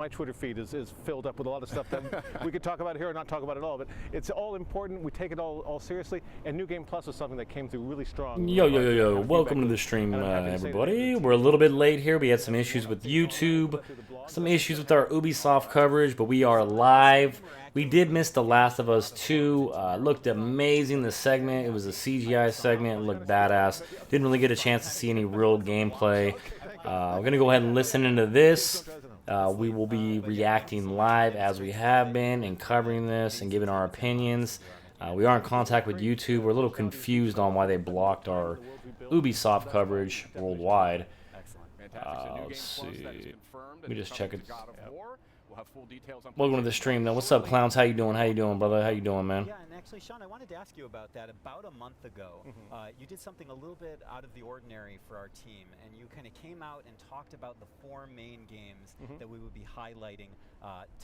My Twitter feed is filled up with a lot of stuff that we could talk about here or not talk about at all, but it's all important. We take it all seriously, and New Game Plus is something that came through really strong. Yo. Welcome to the stream, everybody. We're a little bit late here. We had some issues with YouTube, some issues with our Ubisoft coverage, but we are live. We did miss The Last of Us 2. Looked amazing, the segment. It was a CGI segment. It looked badass. Didn't really get a chance to see any real gameplay. We're going to go ahead and listen into this. We will be reacting live as we have been and covering this and giving our opinions. We are in contact with YouTube. We're a little confused on why they blocked our Ubisoft coverage worldwide. Let's see. Let me just check it. Welcome to the stream, though. What's up, clowns? How you doing? How you doing, brother? How you doing, man? Yeah, and actually, Sean, I wanted to ask you about that. About a month ago, you did something a little bit out of the ordinary for our team, and you kind of came out and talked about the 4 main games that we would be highlighting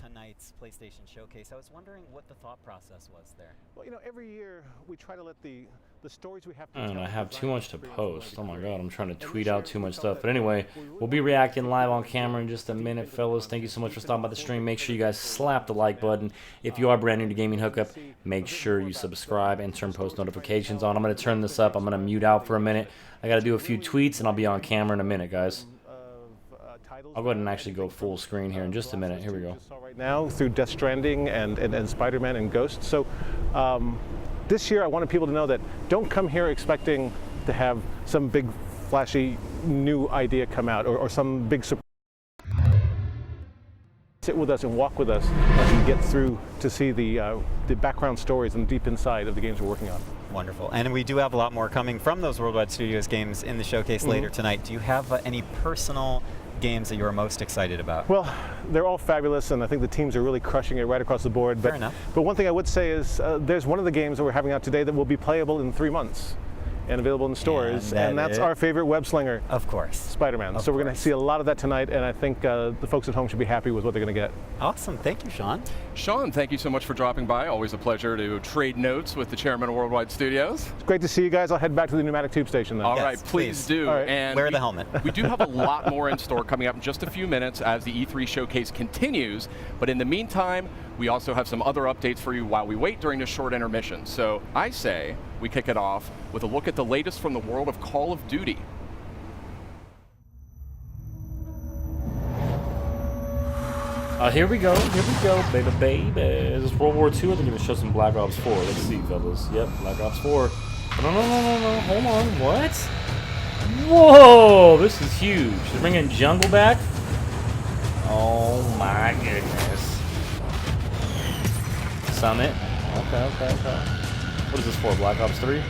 tonight's PlayStation Showcase. I was wondering what the thought process was there. Well, you know, every year we try to let the stories we have to and I have too much to post. Oh my god, I'm trying to tweet out too much stuff. But anyway, we'll be reacting live on camera in just a minute, fellas. Thank you so much for stopping by the stream. Make sure you guys slap the like button. If you are brand new to Gaming Hookup, make sure you subscribe and turn post notifications on. I'm going to turn this up. I'm going to mute out for a minute. I got to do a few tweets, and I'll be on camera in a minute, guys. I'll go ahead and actually go full screen here in just a minute. Here we go. Right now through Death Stranding and Spider-Man and Ghost. So this year I wanted people to know that don't come here expecting to have some big flashy new idea come out or some big surprise. Sit with us and walk with us as we get through to see the background stories and deep inside of the games we're working on. Wonderful. And we do have a lot more coming from those Worldwide Studios games in the showcase later tonight. Do you have any personal games that you're most excited about? Well, they're all fabulous, and I think the teams are really crushing it right across the board. Fair enough. But one thing I would say is there's one of the games that we're having out today that will be playable in 3 months and available in stores, and that's our favorite web slinger. Of course. Spider-Man. So we're going to see a lot of that tonight, and I think the folks at home should be happy with what they're going to get. Awesome. Thank you, Sean. Sean, thank you so much for dropping by. Always a pleasure to trade notes with the chairman of Worldwide Studios. It's great to see you guys. I'll head back to the pneumatic tube station, though. All right, please do. All right. And wear the helmet. We do have a lot more in store coming up in just a few minutes as the E3 showcase continues. But in the meantime, we also have some other updates for you while we wait during this short intermission. So I say we kick it off with a look at the latest from the world of Call of Duty. Here we go, baby. Is this World War II? I think I'm going to show some Black Ops 4. Let's see, fellas. Yep, Black Ops 4. No, hold on, what? Whoa, this is huge. They're bringing Jungle back? Oh my goodness. Summit. Okay. What is this for, Black Ops 3?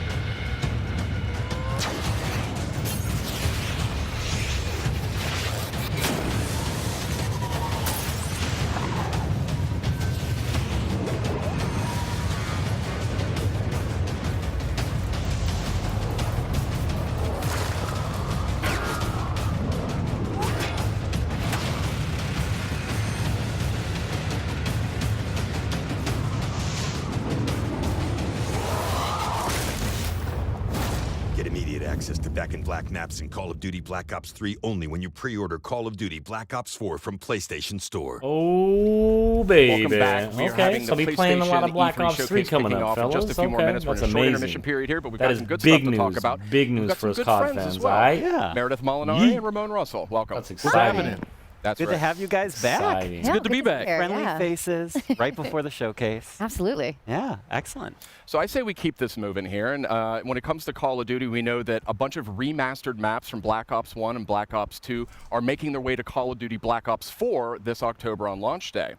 Access to Back in Black maps in Call of Duty Black Ops 3 only when you pre-order Call of Duty Black Ops 4 from PlayStation Store. Oh, baby. Welcome back. We are having so the we'll be playing a lot of PlayStation Black E3 Ops 3 coming up, fellas. in just a few more minutes. We're in a short intermission period here, but we've got some good stuff to talk about. Big news for us COD fans, all right? Yeah. Meredith Molinari and Ramon Russell, welcome. That's exciting. That's good to have you guys back. Exciting. It's good to be back. Here, Friendly faces right before the showcase. Absolutely. Yeah, excellent. So I say we keep this moving here, and when it comes to Call of Duty, we know that a bunch of remastered maps from Black Ops 1 and Black Ops 2 are making their way to Call of Duty Black Ops 4 this October on launch day.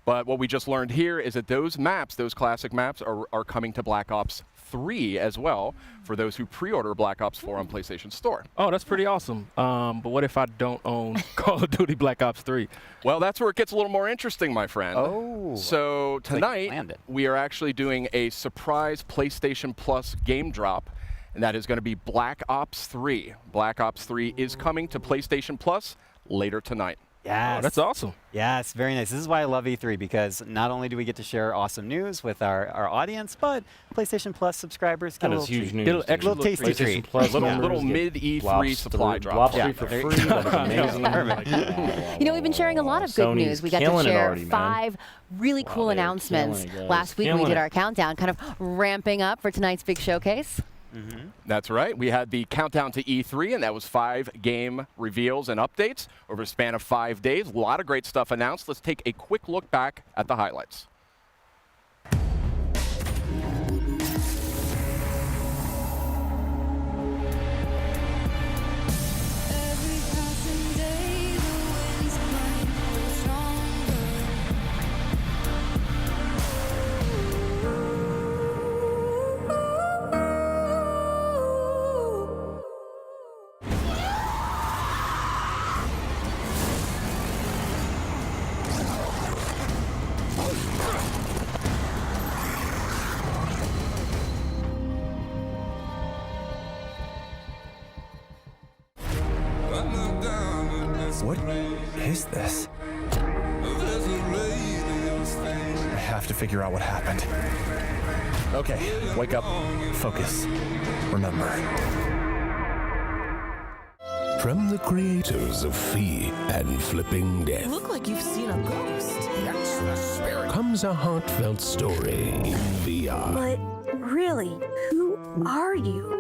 But what we just learned here is that those maps, those classic maps, are coming to Black Ops 3 as well for those who pre-order Black Ops 4 on PlayStation Store. Oh, that's pretty awesome. But what if I don't own Call of Duty Black Ops 3? Well, that's where it gets a little more interesting, my friend. Oh. So tonight, we are actually doing a surprise PlayStation Plus game drop, and that is going to be Black Ops 3. Black Ops 3 is coming to PlayStation Plus later tonight. Yes. Oh, that's awesome. Yes, very nice. This is why I love E3, because not only do we get to share awesome news with our audience, but PlayStation Plus subscribers get That a is little huge treat. news. Little dude. extra Little tasty PlayStation treat. Plus Little members mid get E3 Blobs supply 3, drop. Blobs Yeah. 3 for free. That is amazing. Perfect. You know, we've been sharing a lot of good Sony's news. We got to killing it share already, man. 5 really cool they are announcements. killing it, guys. Last week we Killing did it. our countdown, kind of ramping up for tonight's big showcase. That's right. We had the countdown to E3, and that was 5 game reveals and updates over a span of 5 days. A lot of great stuff announced. Let's take a quick look back at the highlights. Every passing day, the winds climb stronger. What is this? I have to figure out what happened. Okay, wake up, focus, remember. From the creators of Fee and Flipping Death Look like you've seen a ghost. That's the spirit. Comes a heartfelt story in VR. But really, who are you?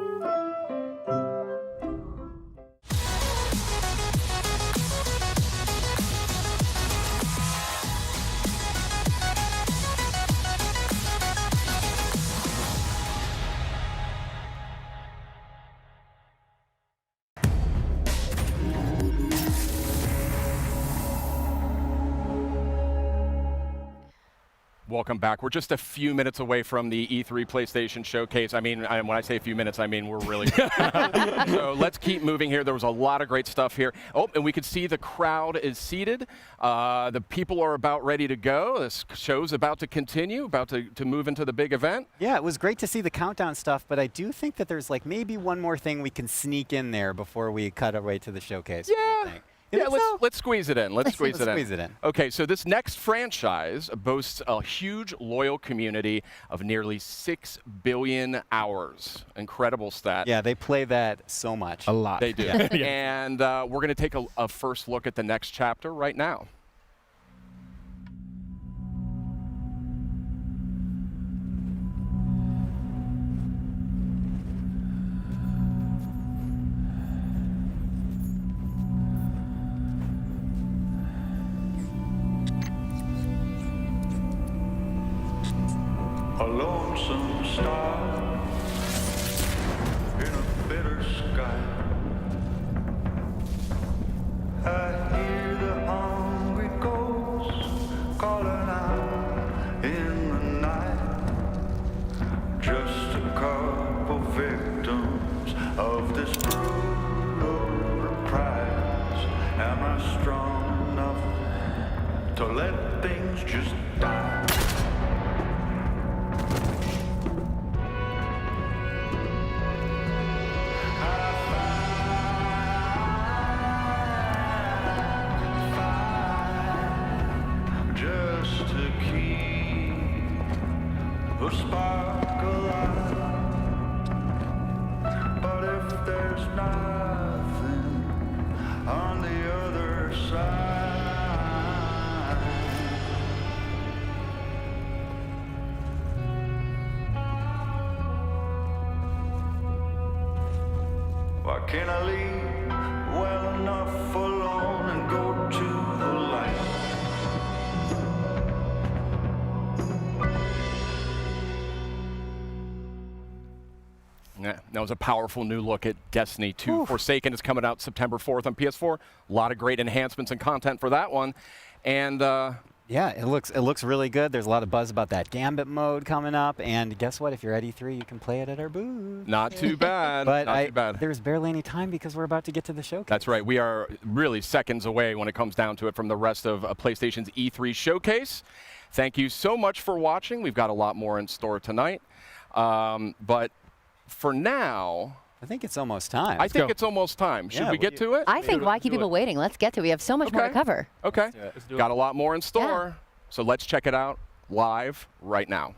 Welcome back. We're just a few minutes away from the E3 PlayStation Showcase. I mean, when I say a few minutes, I mean we're really So let's keep moving here. There was a lot of great stuff here. Oh, and we could see the crowd is seated. The people are about ready to go. This show's about to continue, about to move into the big event. Yeah, it was great to see the countdown stuff, but I do think that there's like maybe one more thing we can sneak in there before we cut away to the showcase. What do you think? You Yeah, think so? let's squeeze it in. Let's squeeze it in. squeeze it in. Okay, so this next franchise boasts a huge loyal community of nearly 6 billion hours. Incredible stat. Yeah, they play that so much. A lot. They do. Yeah. And we're going to take a first look at the next chapter right now. A lonesome star in a bitter sky. I hear the hungry ghosts calling out in the night. Just a couple victims of this brutal reprise. Am I strong enough to let things just die? Just to keep a spark alive. But if there's nothing on the other side, why can't I leave well enough alone and go to the light? Yeah, that was a powerful new look at Destiny 2. Forsaken is coming out September 4th on PS4. A lot of great enhancements and content for that one. And yeah, it looks really good. There's a lot of buzz about that Gambit mode coming up. And guess what? If you're at E3, you can play it at our booth. not too bad. But not too bad. there's barely any time because we're about to get to the showcase. That's right. We are really seconds away when it comes down to it from the rest of PlayStation's E3 showcase. Thank you so much for watching. We've got a lot more in store tonight. But for now, I think it's almost time. I think it's almost time. Should Yeah, we get to it? I think why keep people waiting? Let's get to it. We have so much more to Okay. cover. Okay. Let's do it. Got a lot more in store. So let's check it out live right now.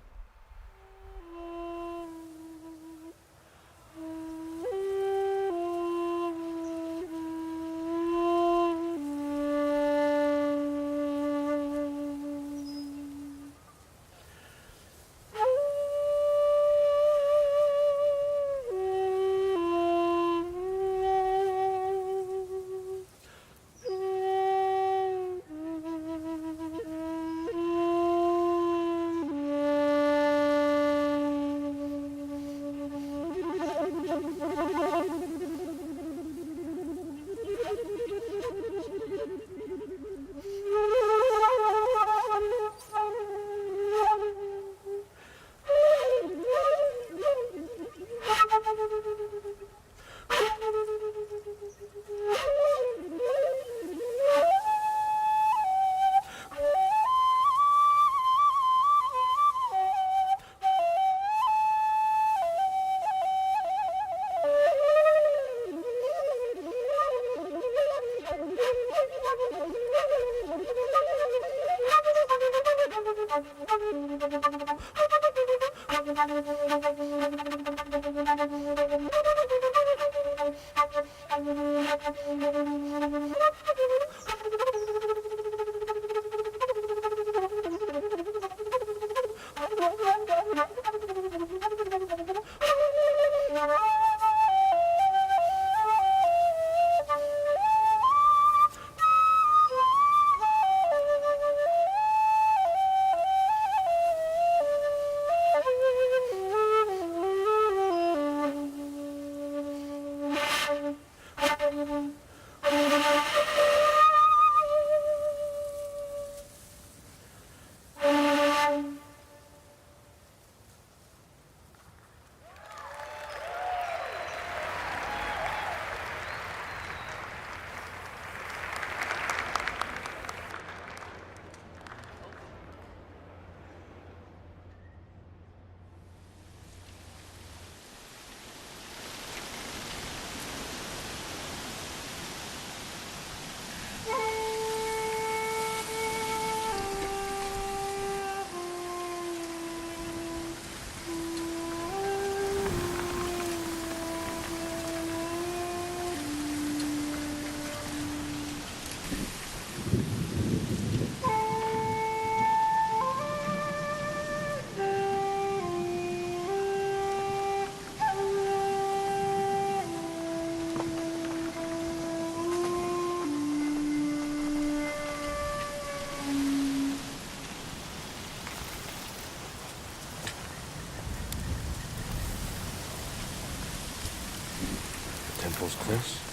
Temple's close.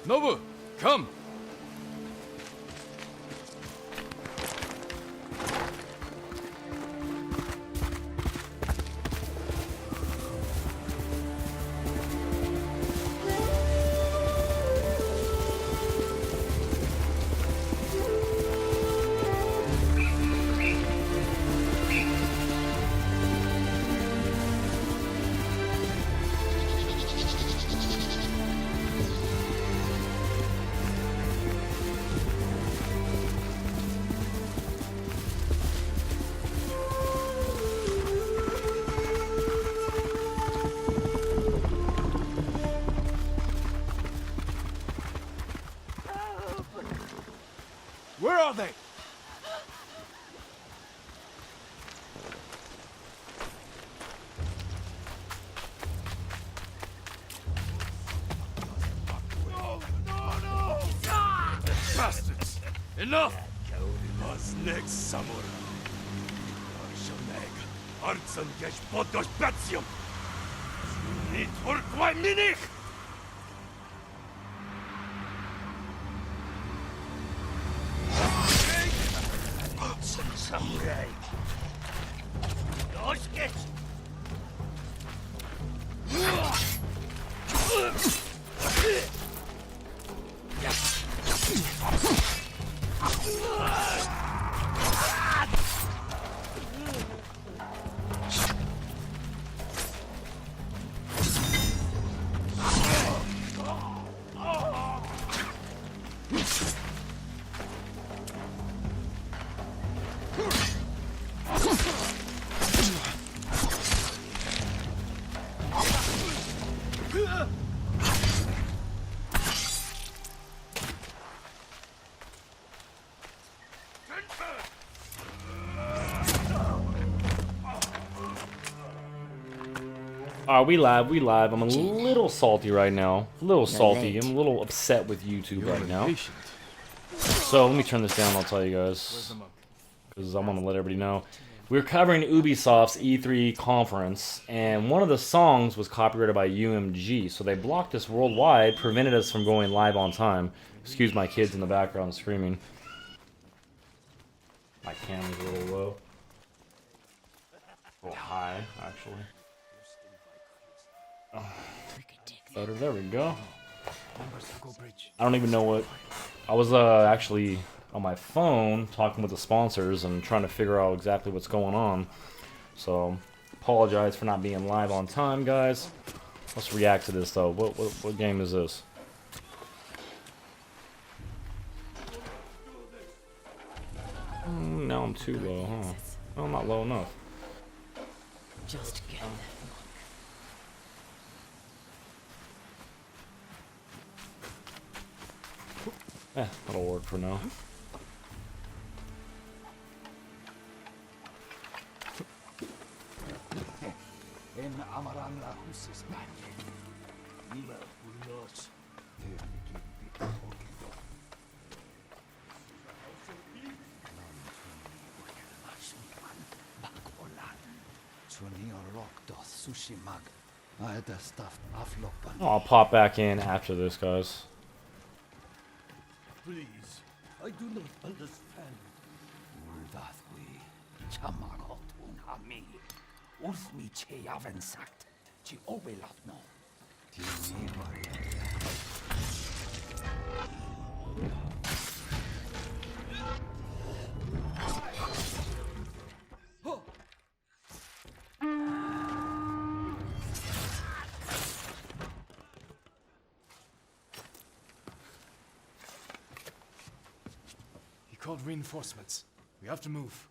Nobu, come! Where are they? Bastards! Enough! Was next samurai? Arshoneg, Artsan Gesh Podos Batium! Niet voor kwai minig! Artsan Samurai! Dos Gesh! We live. I'm a little salty right now. A little salty. I'm a little upset with YouTube right now. So let me turn this down, I'll tell you guys. Because I want to let everybody know. We're covering Ubisoft's E3 conference, and one of the songs was copyrighted by UMG, so they blocked us worldwide, prevented us from going live on time. Excuse my kids in the background screaming. My camera's a little low. A little high, actually. Oh, better, there we go. I don't even know what... I was actually on my phone talking with the sponsors and trying to figure out exactly what's going on. So, apologize for not being live on time, guys. Let's react to this, though. What game is this? Now I'm too low, huh? No, I'm not low enough. Just get That'll work for now. I'll pop back in after this, guys. Please, I do not understand. He called reinforcements. We have to move.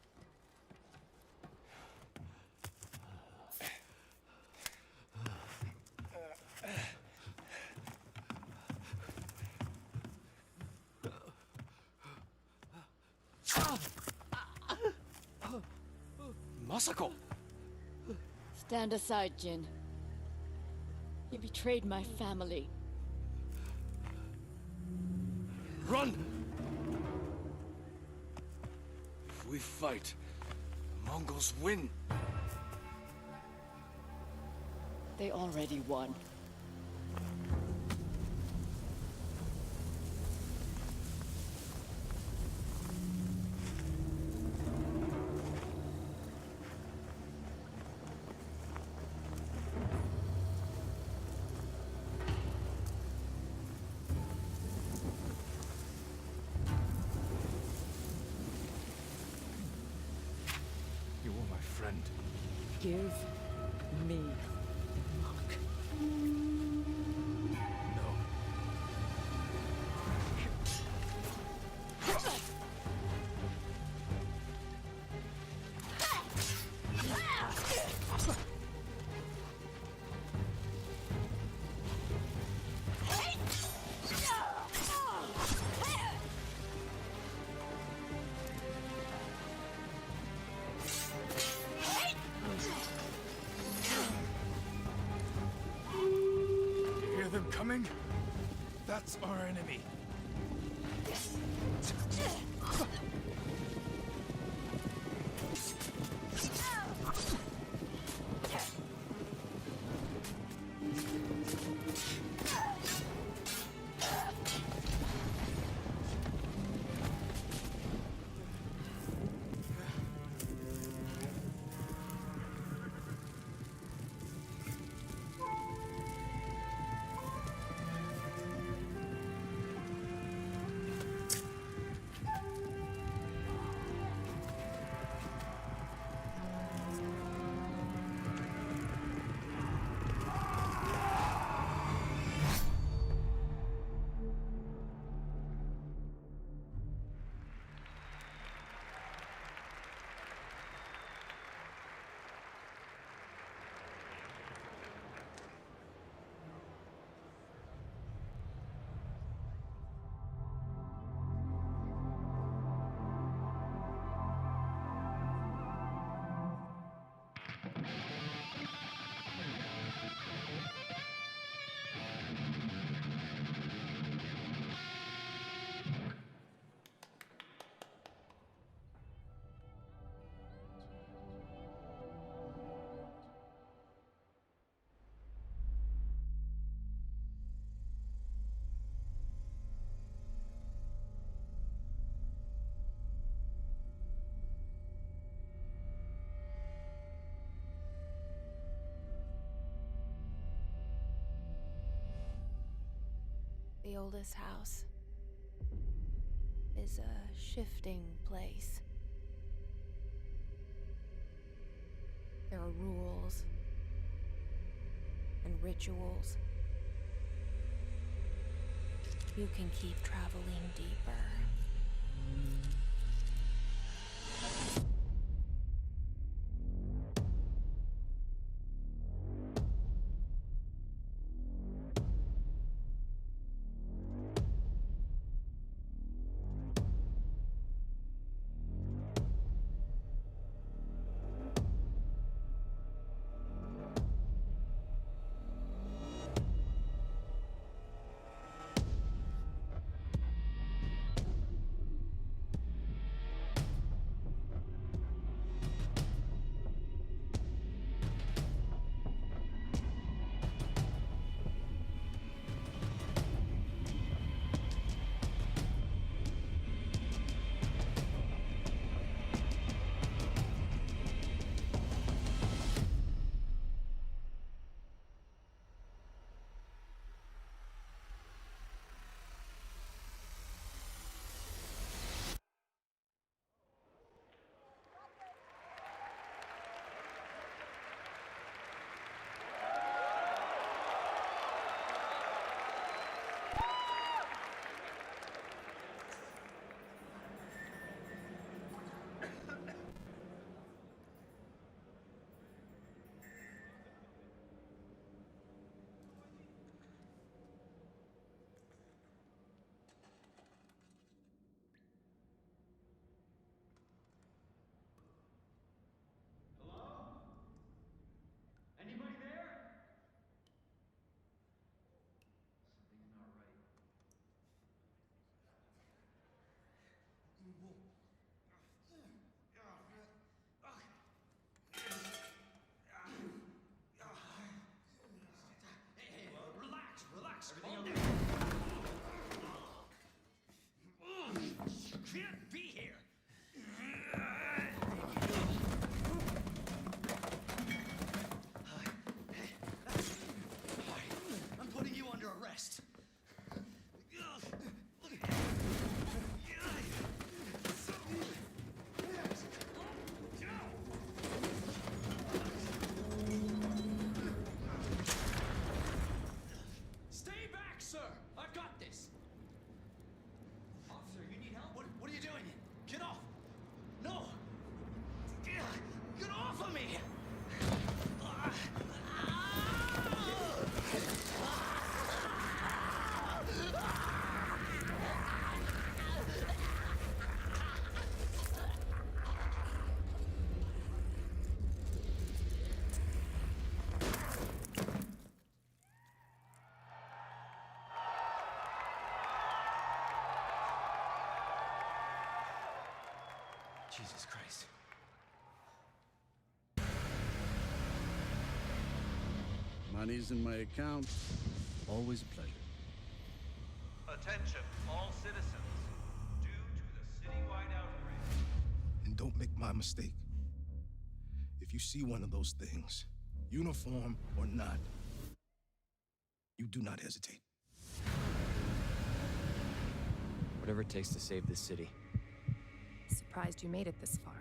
Masako! Stand aside, Jin. You betrayed my family. Run! If we fight, the Mongols win. They already won. Give me the mark. No. coming. That's our enemy. The oldest house is a shifting place. There are rules and rituals. You can keep traveling deeper. Anybody there? Something's not right. Hey, relax, relax. Everything okay? You can't be here. I'm putting you under arrest. Stay back, sir. I've got this. Officer, you need help? What are you doing? Jesus Christ. Money's in my account. Always a pleasure. Attention, all citizens. Due to the citywide outbreak. And don't make my mistake. If you see one of those things, uniform or not, you do not hesitate. Whatever it takes to save this city. Surprised you made it this far.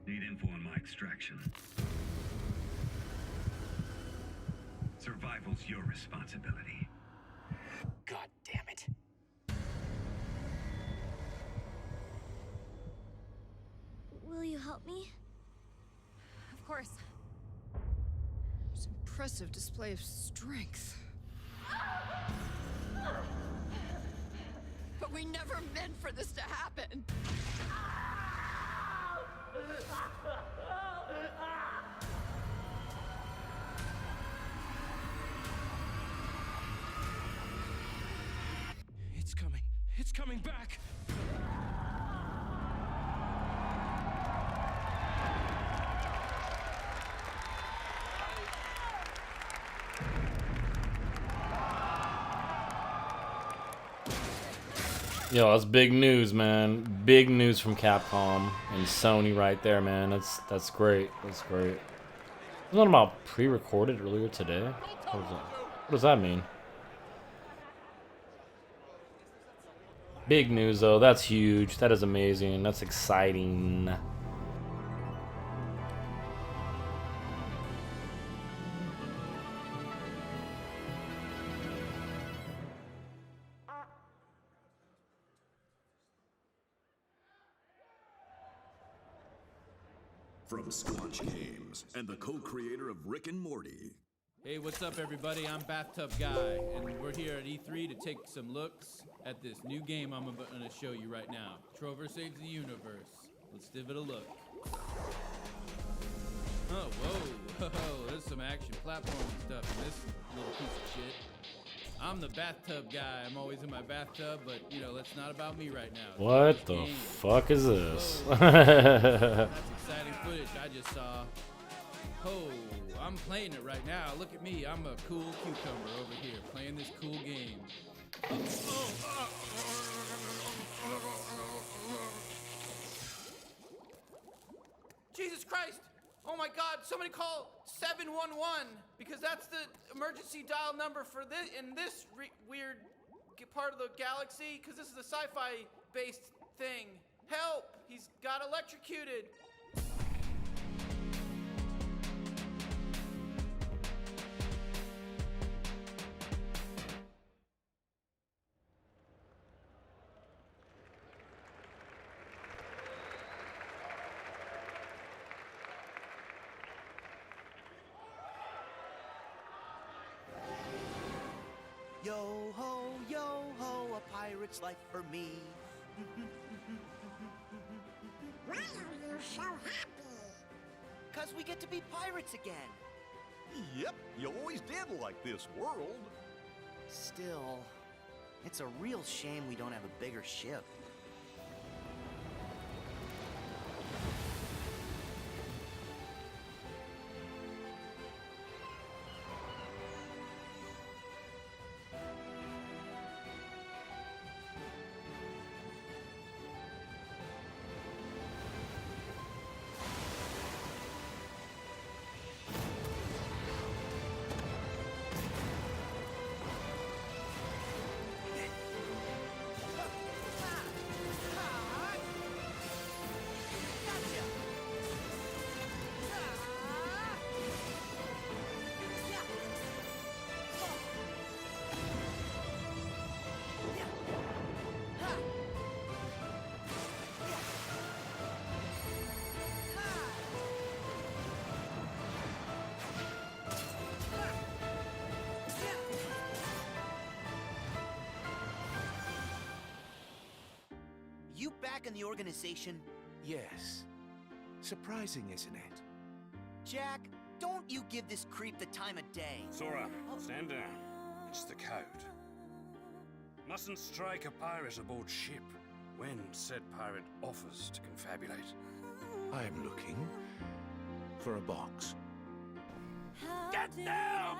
Need info on my extraction. Survival's your responsibility. God damn it. Will you help me? Of course. It's an impressive display of strength. But we never meant for this to happen. It's coming. It's coming back. Yo, that's big news, man. Big news from Capcom and Sony right there, man. That's great. That's great. Wasn't that about pre-recorded earlier today? What does that mean? Big news, though. That's huge. That is amazing. That's exciting. From Squanch Games and the co-creator of Rick and Morty. Hey, what's up, everybody? I'm Bathtub Guy, and we're here at E3 to take some looks at this new game I'm going to show you right now. Trover Saves the Universe. Let's give it a look. Oh, whoa, there's some action platforming stuff in this little piece of shit. I'm the bathtub guy. I'm always in my bathtub, but, you know, that's not about me right now. What the fuck is this? Whoa. That's exciting footage I just saw. Oh, I'm playing it right now. Look at me. I'm a cool cucumber over here playing this cool game. Jesus Christ! Oh my God, somebody call 711 because that's the emergency dial number for this in this weird part of the galaxy because this is a sci-fi based thing. Help! He's got electrocuted. Yo ho, a pirate's life for me. Why are you so happy? 'Cause we get to be pirates again. Yep, you always did like this world. Still, it's a real shame we don't have a bigger ship. You back in the organization? Yes. Surprising, isn't it? Jack, don't you give this creep the time of day. Sora, stand down. It's the code. Mustn't strike a pirate aboard ship when said pirate offers to confabulate. I'm looking for a box. Get them!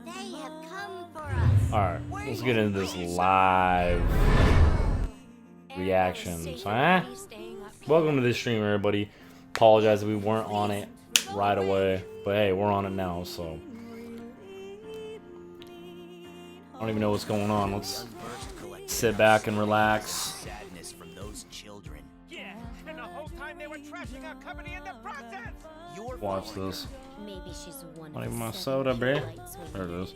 They have come for us. Alright, let's get into this live reactions, huh? Welcome to this stream, everybody. Apologize that we weren't on it right away, but hey, we're on it now, so I don't even know what's going on. Let's sit back and relax. Sadness from those children. Yeah, and the whole time they were trashing our company in the process. Watch this. Maybe she's one Not of even the my 7 soda, key bruh. lights when There it you is.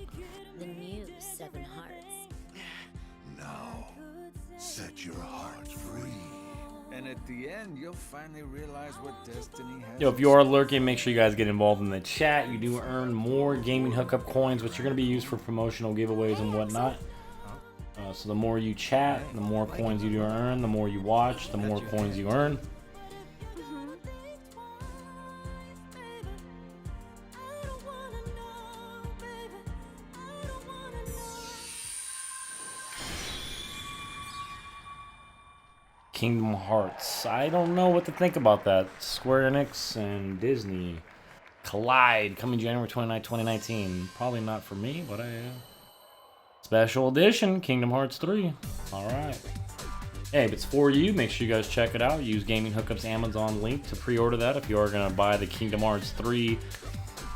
The new 7 hearts. Now, set your heart free. And at the end, you'll finally realize what destiny has. Yo, if you are lurking, make sure you guys get involved in the chat. You do earn more gaming hookup coins, which are going to be used for promotional giveaways and whatnot. So the more you chat, the more coins you do earn. The more you watch, the more coins you earn. Kingdom Hearts. I don't know what to think about that. Square Enix and Disney collide coming January 29, 2019. Probably not for me, but special edition Kingdom Hearts 3. Alright. Hey, if it's for you, make sure you guys check it out. Use Gaming Hookup's Amazon link to pre-order that if you are going to buy the Kingdom Hearts 3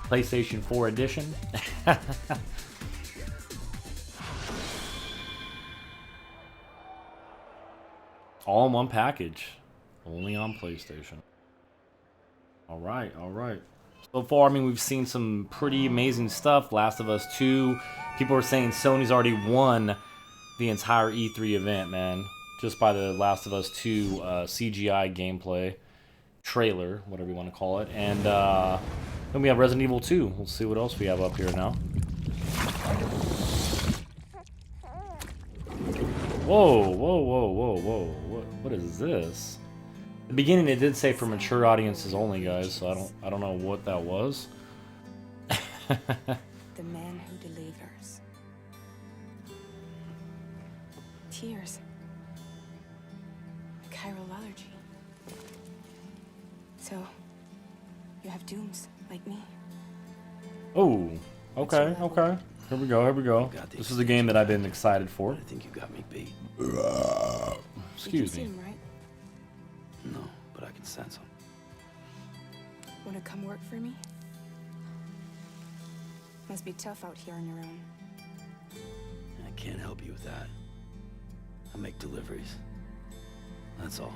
PlayStation 4 edition. All in one package. Only on PlayStation. Alright, alright. So far, I mean, we've seen some pretty amazing stuff. Last of Us 2. People are saying Sony's already won the entire E3 event, man. Just by the Last of Us 2 CGI gameplay. Trailer, whatever you want to call it. And then we have Resident Evil 2. We'll see what else we have up here now. Whoa, whoa, whoa, whoa, whoa. What is this? At the beginning it did say for mature audiences only, guys, so I don't know what that was. The man who delivers. Tears. A chiral allergy. So, you have dooms like me. Oh, okay, okay. Here we go, here we go. This is a game that I've been excited for. I think you got me beat. Excuse me. Him, right? No, but I can sense him. Want to come work for me? Must be tough out here on your own. I can't help you with that. I make deliveries. That's all.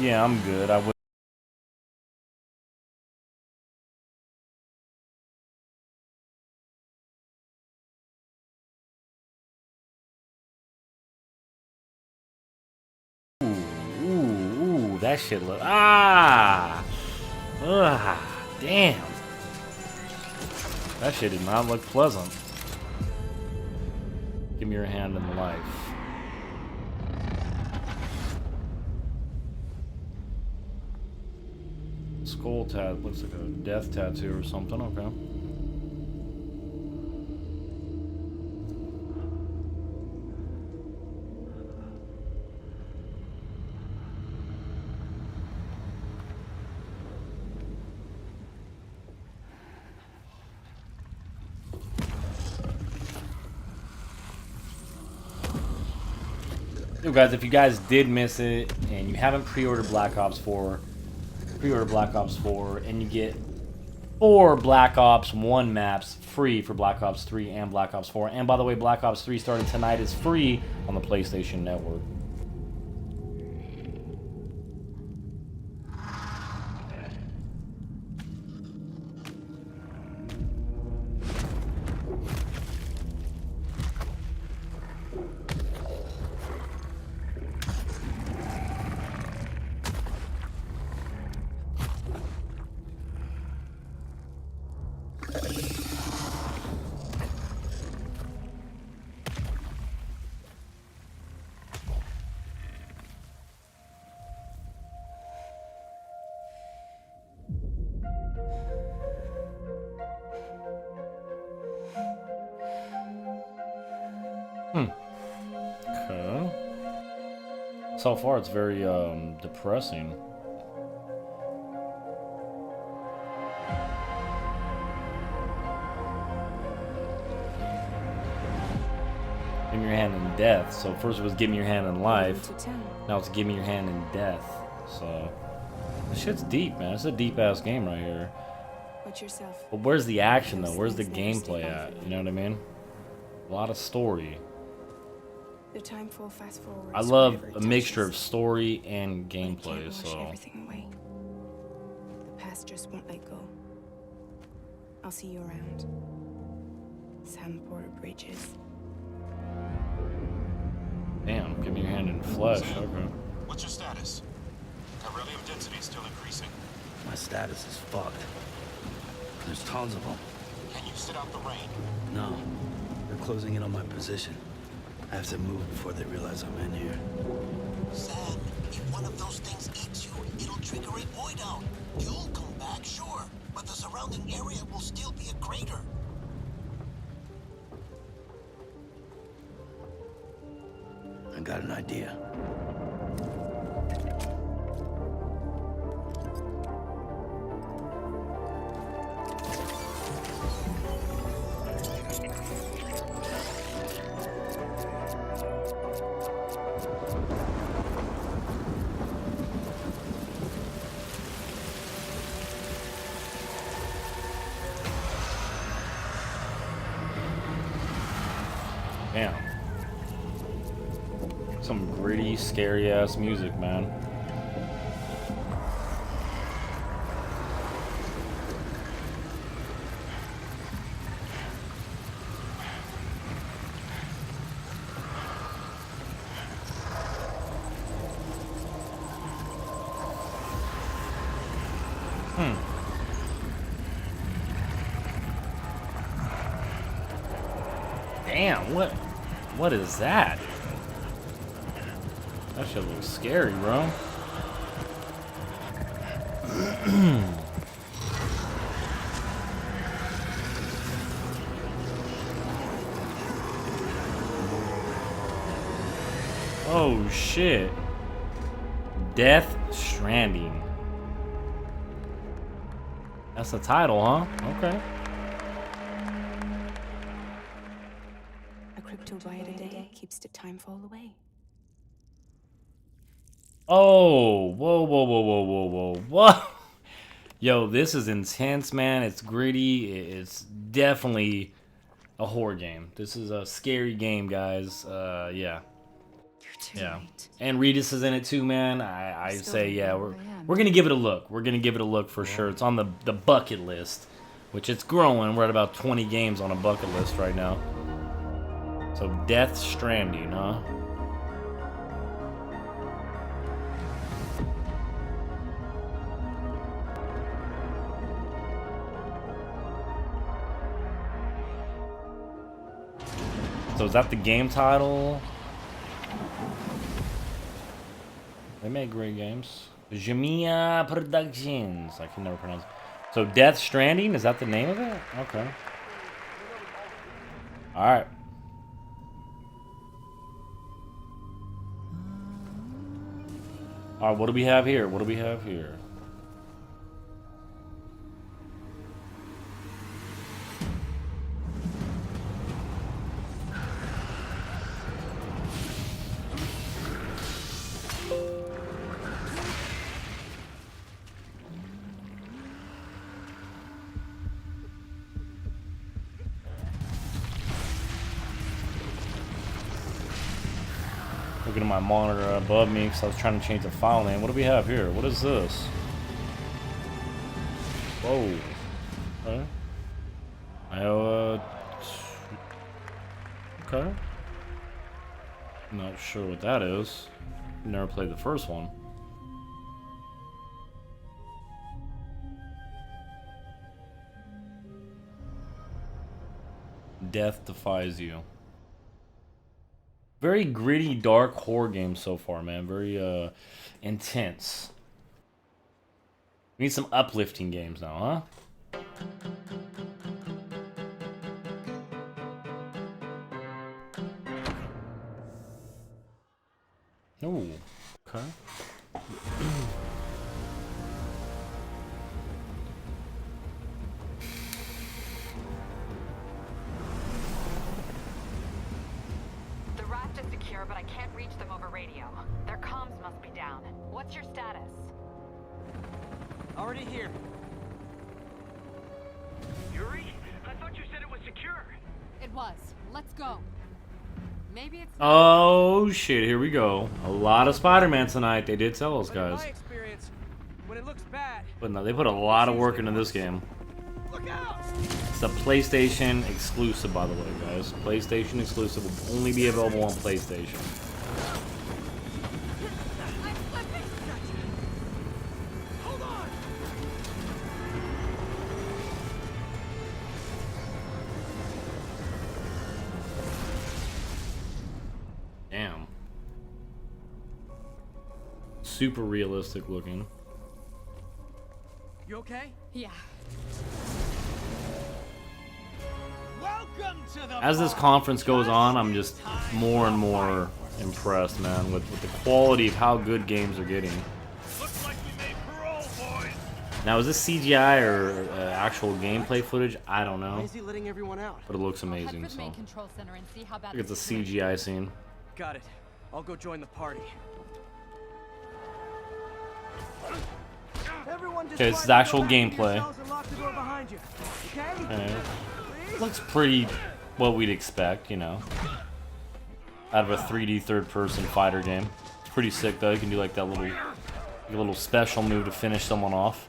Yeah, I'm good. I would that shit look. Ah! Ugh, damn. That shit did not look pleasant. Give me your hand in life. Skull tat looks like a death tattoo or something. Okay. Yo guys, if you guys did miss it and you haven't pre-ordered Black Ops 4, pre-order Black Ops 4 and you get 4 Black Ops 1 maps free for Black Ops 3 and Black Ops 4. And by the way, Black Ops 3 starting tonight is free on the PlayStation Network. Okay. So far, it's very depressing. Give me your hand in death. So first it was give me your hand in life. Now it's give me your hand in death. So this shit's deep, man. It's a deep ass game right here. But where's the action though? Where's the gameplay at? You know what I mean? A lot of story. The time for fast forward. I love a mixture of story and gameplay. So Everything away. The past just won't let go. I'll see you around. Sandport Bridges. damn, give me your hand in flesh. Okay. What's your status? Beryllium density is still increasing. My status is fucked. There's tons of them. Can you sit out the rain? No. They're closing in on my position. I have to move before they realize I'm in here. Sam, if one of those things eats you, it'll trigger a void out. You'll come back, sure, but the surrounding area will still be a crater. I got an idea. Damn. Some gritty, scary ass music, man. Damn, what is that? That shit looks scary, bro. Oh shit. Death Stranding. That's the title, huh? Okay. A cryptobite a day keeps the time fall away. Oh, whoa, whoa, whoa, whoa, whoa, whoa, whoa. Yo, this is intense, man. It's gritty. It's definitely a horror game. This is a scary game, guys. Yeah. Yeah. And Regis is in it too, man. I say, yeah, we're gonna give it a look. We're gonna give it a look for sure. It's on the bucket list, which it's growing. We're at about 20 games on a bucket list right now. So Death Stranding, huh? So is that the game title? They make great games. Jamia Productions. I can never pronounce it. So Death Stranding, is that the name of it? Okay. Alright. Alright, what do we have here? What do we have here? Looking at my monitor above me because I was trying to change the file name. What do we have here? What is this? Whoa. Okay. Okay. Not sure what that is. Never played the first one. Death Defies You. Very gritty, dark horror game so far, man. Very intense. We need some uplifting games now, huh? Oh, okay. The raft is secure, but I can't reach them over radio. Their comms must be down. What's your status? Already here. Yuri? I thought you said it was secure. It was. Let's go. Maybe it's. Oh shit! Here we go. A lot of Spider-Man tonight. They did tell us, guys. In my experience, when it looks bad. But no, they put a lot of work into this game. Look out! It's a PlayStation exclusive, by the way, guys. PlayStation exclusive will only be available on PlayStation. Hold on! Damn. Super realistic looking. You okay? Yeah. Welcome to the As this conference goes on, I'm just more and more impressed, man, with the quality of how good games are getting. Looks like we made parole, boys. Now, is this CGI or actual gameplay footage? I don't Why know. is he letting everyone out? But it looks amazing, so. Control center and see how bad. I think it's a CGI scene. Got it. I'll go join the party. Okay, this is actual gameplay. Okay? Okay. Looks pretty what we'd expect, you know, out of a 3D third-person fighter game. It's pretty sick, though. You can do like that little special move to finish someone off.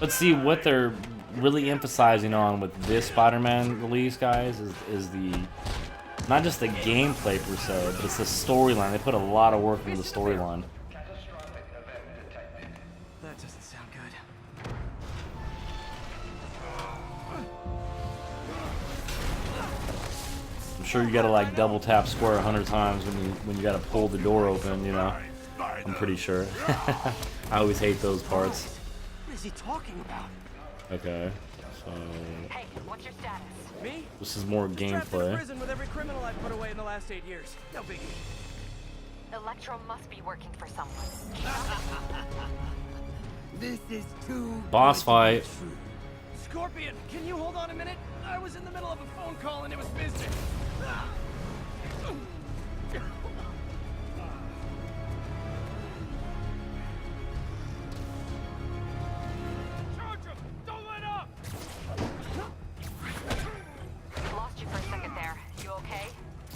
Let's see what they're really emphasizing on with this Spider-Man release, guys, is the not just the gameplay per se, but it's the storyline. They put a lot of work into the storyline. That doesn't sound good. I'm sure you gotta like double tap square 100 times when you gotta pull the door open, you know. I'm pretty sure. I always hate those parts. What is he talking about? Okay, so Hey, what's your status? Me? this is more Trapped in a gameplay. prison with every criminal I've put away in the last 8 years. No biggie. Electro must be working for someone. This is too. Boss fight. Scorpion, can you hold on a minute? I was in the middle of a phone call and it was business. Charge him! Don't let up! Lost you for a second there. You okay?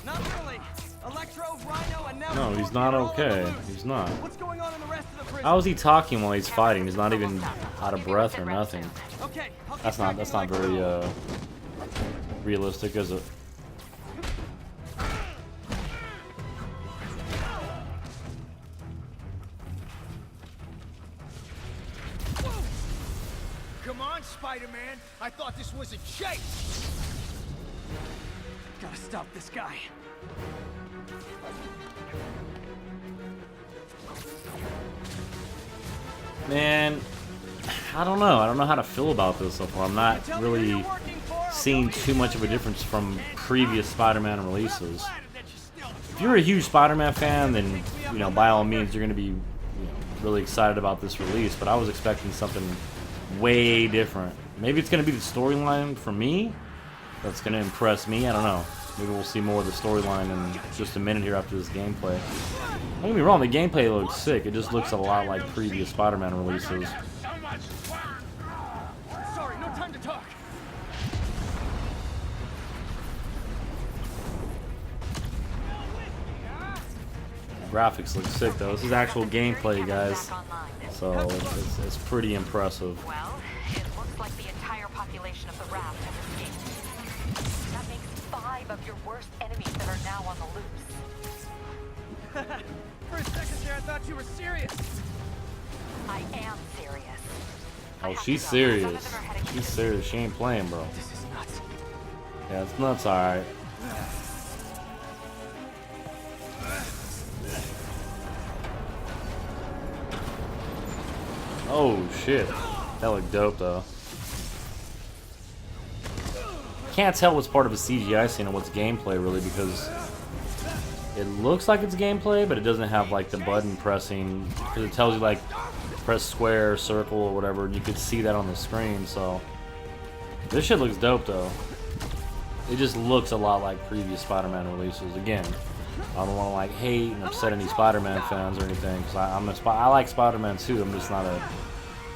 Not really. Electro, Rhino, and now. No, he's not okay. He's not. What's going on in the rest of the prison? How is he talking while he's fighting? He's not even out of breath or nothing. Okay, That's not very realistic, is it? Come on, Spider-Man. man. I thought this was a chase. Gotta stop this guy. Man, I don't know. I don't know how to feel about this so far. I'm not really seeing too much of a difference from previous Spider-Man releases. If you're a huge Spider-Man fan, then, you know, by all means, you're going to be, you know, really excited about this release. But I was expecting something way different. Maybe it's going to be the storyline for me that's going to impress me. I don't know. Maybe we'll see more of the storyline in just a minute here after this gameplay. Don't get me wrong, the gameplay looks sick. It just looks a lot like previous Spider-Man releases. Sorry, no time to talk. Graphics look sick though. This is actual gameplay, guys. So it's pretty impressive. Well, it looks like the entire population of the raft has escaped. That makes 5 of your worst enemies that are now on the loose. For a second there, I thought you were serious. I am serious. Oh, she's serious. She's serious. She ain't playing, bro. This is nuts. Yeah, it's nuts, alright. Oh shit, that looked dope though. Can't tell what's part of a CGI scene and what's gameplay really, because it looks like it's gameplay, but it doesn't have like the button pressing, because it tells you like press square, circle, or whatever, and you could see that on the screen. So this shit looks dope though. It just looks a lot like previous Spider-Man releases. Again, I don't want to like hate and upset any Spider-Man fans or anything, because I like Spider-Man too. I'm just not a,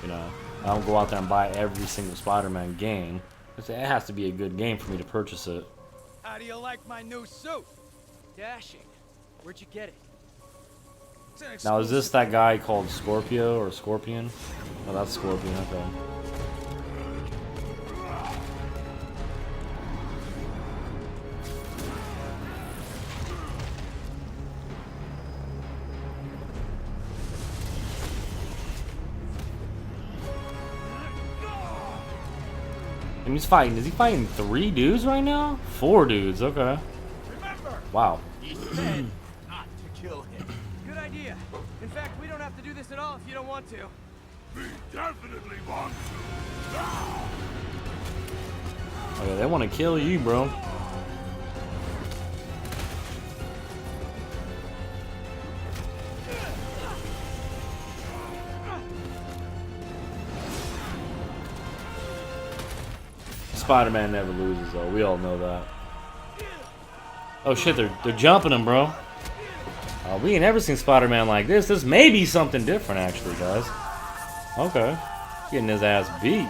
you know, I don't go out there and buy every single Spider-Man game. It has to be a good game for me to purchase it. How do you like my new suit? Dashing. Where'd you get it? Now is this that guy called Scorpio or Scorpion? Oh, that's Scorpion. Okay. And he's fighting. Is he fighting 3 dudes right now? 4 dudes. Okay. Wow. He said not to kill him. Good idea. In fact, we don't have to do this at all if you don't want to. We definitely want to. Okay, they want to kill you, bro. Spider-Man never loses, though. We all know that. Oh shit, they're jumping him, bro. We ain't never seen Spider-Man like this. This may be something different, actually, guys. Okay, getting his ass beat.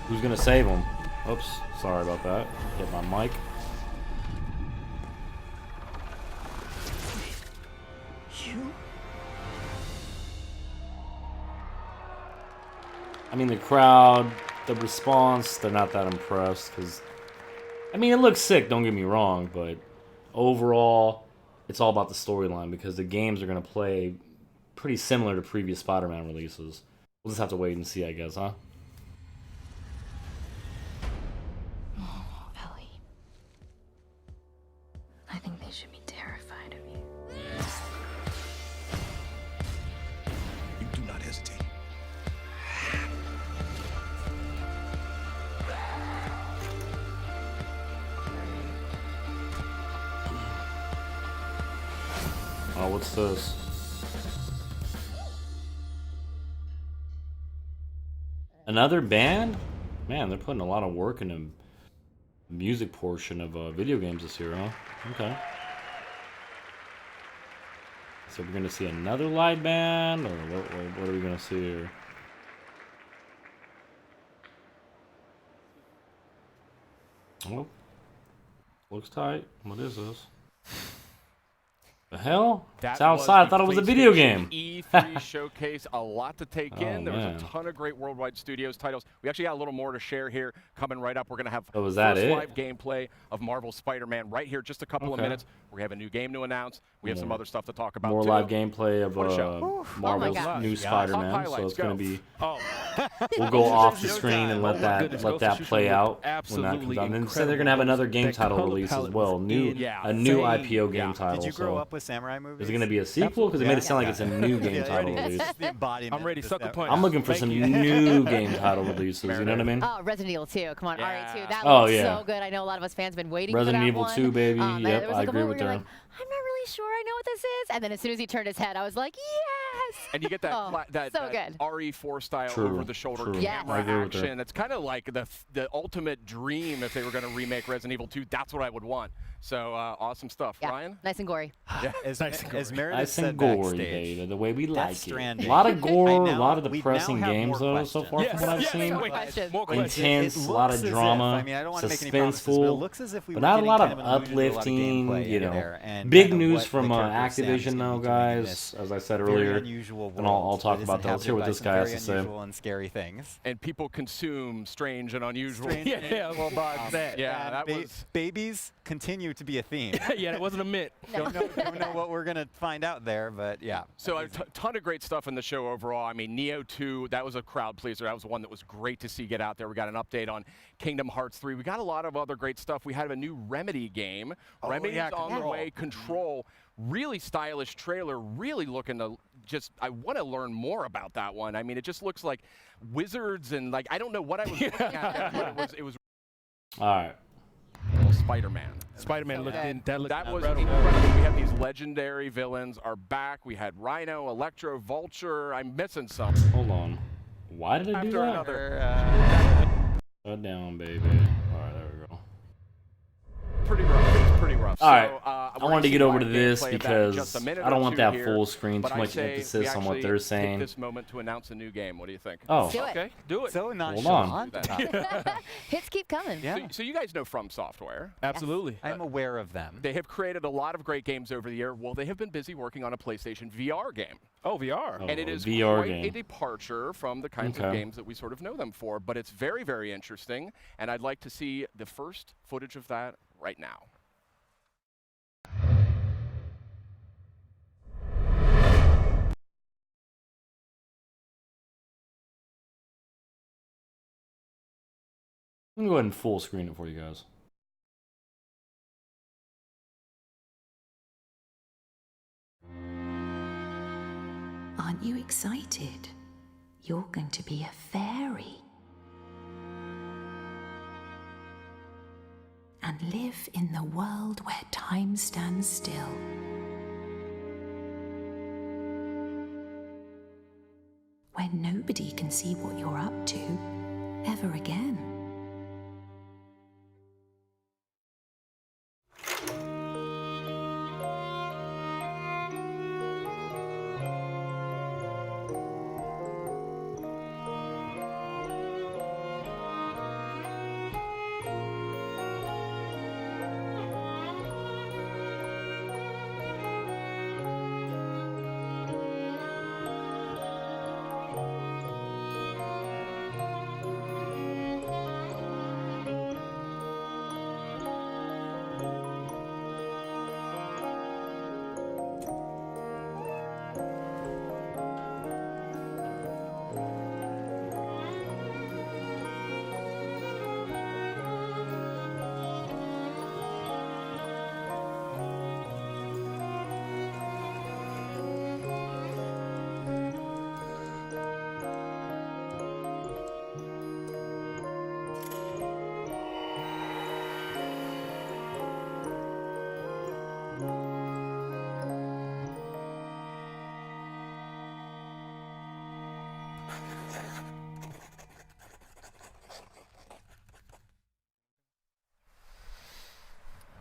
Who's gonna save him? Oops, sorry about that. Hit my mic. I mean, the crowd, the response, they're not that impressed, because, I mean, it looks sick, don't get me wrong, but overall, it's all about the storyline, because the games are going to play pretty similar to previous Spider-Man releases. We'll just have to wait and see, I guess, huh? Oh, Ellie. I think they should be terrified of you. You do not hesitate. Oh, what's this? Another band? Man, they're putting a lot of work in the music portion of video games this year, huh? Okay. So we're gonna see another live band, or what are we gonna see here? Oh, looks tight. What is this? The hell? That It's outside. I thought it was a video game. E3 showcase, a lot to take Oh, in. There was man. a ton of great worldwide studios titles. We actually got a little more to share here coming right up. We're going to have was that first it? live gameplay of Marvel's Spider-Man right here, just a couple of minutes. We have a new game to announce. We have some other stuff to talk about More too. live gameplay of What a show. Marvel's Oh my new gosh. Spider-Man. Top So it's going to be. Oh. We'll go off the screen and let that play out when that comes out. And then say they're going to have another game title release as well. A new IPO game title. Did you grow up with samurai movies? Is it going to be a sequel? Because it made it sound like it's a new game title release. I'm ready. Sucker punch. I'm looking for some new game title releases. You know what I mean? Oh, Resident Evil 2. Come on, RE2. That Oh, looks yeah. so good. I know a lot of us fans have been waiting Resident for that Evil one. 2, baby. There Yep, was I like a agree moment with where her. you're like, I'm not really sure I know what this is. And then as soon as he turned his head, I was like, yes! And you get that that so good. RE4 style True, over-the-shoulder true. Yes. camera I agree with her. action. It's kind of like the ultimate dream if they were going to remake Resident Evil 2. That's what I would want. So awesome stuff, Yeah, Ryan. nice and gory. Yeah, As Meredith Meredith Nice and said gory, backstage, baby, the way we like it. Stranding. A lot of gore, I a now- lot of we depressing now have games, more though, so far questions. from what I've Yes, seen. more questions. More questions. Intense, It a lot of looks as if- drama, I mean, I don't wanna make any promises, but it suspenseful, looks as if we but were not a getting lot kind of of alluded to a lot of uplifting, gameplay you in know. there, and Big kind of news what from the character Sam's Activision, gonna though, be doing in guys, this as I said very earlier, unusual and I'll world talk that is about that. Let's hear what inhabited this by guy some has very to say. unusual and scary things. And people consume strange and unusual. Well, that. Yeah, and that was. babies continue to be a theme. Yeah, it wasn't a myth. Don't know what we're gonna find out there, but yeah. So a ton of great stuff in the show overall. I mean, Neo 2, that was a crowd pleaser. That was one that was great to see get out there. We got an update on Kingdom Hearts 3. We got a lot of other great stuff. We had a new Remedy game. Remedy's on the way. Control. Really stylish trailer. Really looking to just, I want to learn more about that one. I mean, it just looks like wizards and like, I don't know what I was looking at there, but it was All right. Spider-Man. Spider-Man looked in. That was incredible. We have these legendary villains are back. We had Rhino, Electro, Vulture. I'm missing some. Hold on. Why did it do that? Another. Shut down, baby. All right, there we go. Pretty rough. It's pretty rough. All right. I I wanted to get over to this because I don't want that full screen, too much emphasis on what they're saying. Take this moment to announce a new game. What do you think? Oh. Do it. Okay, do it. So Hold on. Hits keep coming. Yeah. So you guys know From Software. Absolutely. I'm aware of them. They have created a lot of great games over the year. Well, they have been busy working on a PlayStation VR game. Oh, VR. And it is VR quite game. a departure from the kinds of games that we sort of know them for, but it's very, very interesting, and I'd like to see the first footage of that right now. I'm going to go ahead and full screen it for you guys. Aren't you excited? You're going to be a fairy. And live in the world where time stands still. Where nobody can see what you're up to ever again.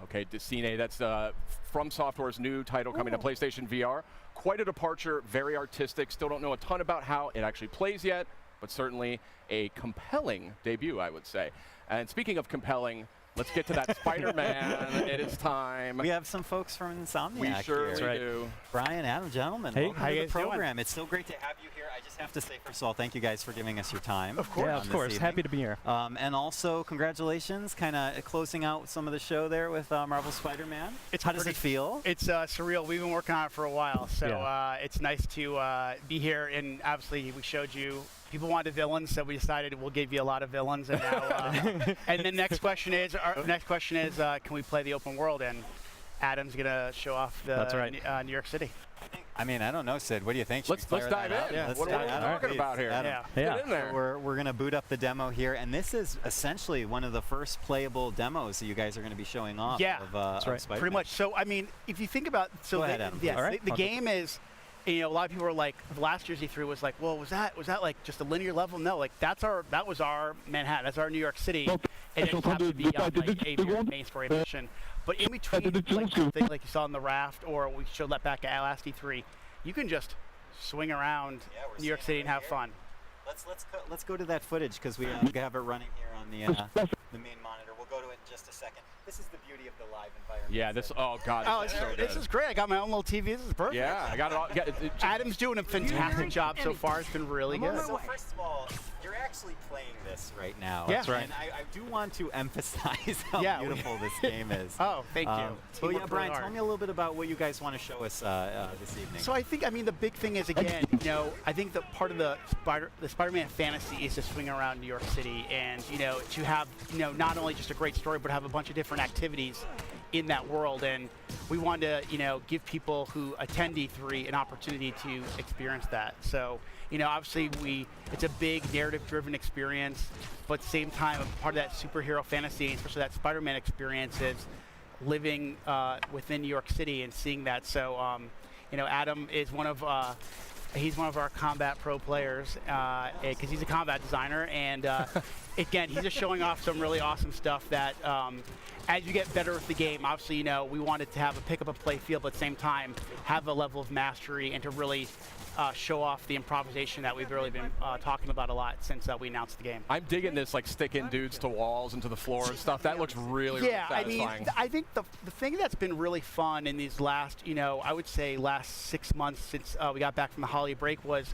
Okay, Decine, that's From Software's new title coming to PlayStation VR. Quite a departure, very artistic. Still don't know a ton about how it actually plays yet, but certainly a compelling debut, I would say. And speaking of compelling, Let's get to that Spider-Man. It is time. We have some folks from Insomniac We surely here. do. Brian, Adam, gentlemen, Hey, welcome how to you the guys doing? program. It's so great to have you here. I just have to say, first of all, thank you guys for giving us your time. Of course. Yeah, of course. Happy to be here. And also, congratulations, kind of closing out some of the show there with Marvel Spider-Man. How does it feel? It's surreal. We've been working on it for a while, so it's nice to be here. And obviously, we showed you. People wanted villains, so we decided we'll give you a lot of villains. And now, and the next question is, can we play the open world? And Adam's gonna show off the That's right. New York City. I mean, I don't know, Sid. What do you think? Should Let's we fire dive that in. out? Yeah, what are we talking about here? Adam. Get in there. So we're going to boot up the demo here, and this is essentially one of the first playable demos that you guys are going to be showing off of Spider-Man. Pretty much. So, I mean, if you think about Go ahead, Adam. yes, All right. the game is, you know, a lot of people are like, last year's E3 was like, well, was that like just a linear level? No, like that was our Manhattan, that's our New York City, and it just happened to be on like a main story mission. But in between, like something like you saw in the raft, or we showed that back at last E3, you can just swing around New York City and have fun. Let's go to that footage because we have it running here on the main monitor. We'll go to it in just a second. This is the beauty of the live environment. Yeah, this. Oh God. This is great. I got my own little TV. This is perfect. Yeah, I got it all. Adam's doing a fantastic job so far. It's been really good. So first of all, you're actually playing this right now. Yeah. That's right. And I do want to emphasize how beautiful this game is. Oh, thank you. But yeah, Brian, tell me a little bit about what you guys want to show us this evening. So I think, the big thing is, again, you know, I think that part of the Spider-Man fantasy is to swing around New York City and, you know, to have, you know, not only just a great story, but have a bunch of different activities in that world. And we want to, you know, give people who attend E3 an opportunity to experience that. So, you know, obviously it's a big narrative-driven experience, but at the same time, part of that superhero fantasy, especially that Spider-Man experience, is living within New York City and seeing that. So, you know, Adam is he's one of our combat pro players because he's a combat designer, and again, he's just showing off some really awesome stuff that as you get better with the game, obviously, you know, we wanted to have a pick up and play feel, but at the same time have a level of mastery and to really show off the improvisation that we've really been talking about a lot since we announced the game. I'm digging this, like sticking dudes to walls and to the floor and stuff. That looks really satisfying. I mean, I think the thing that's been really fun in these last, you know, I would say last 6 months since we got back from the holiday break was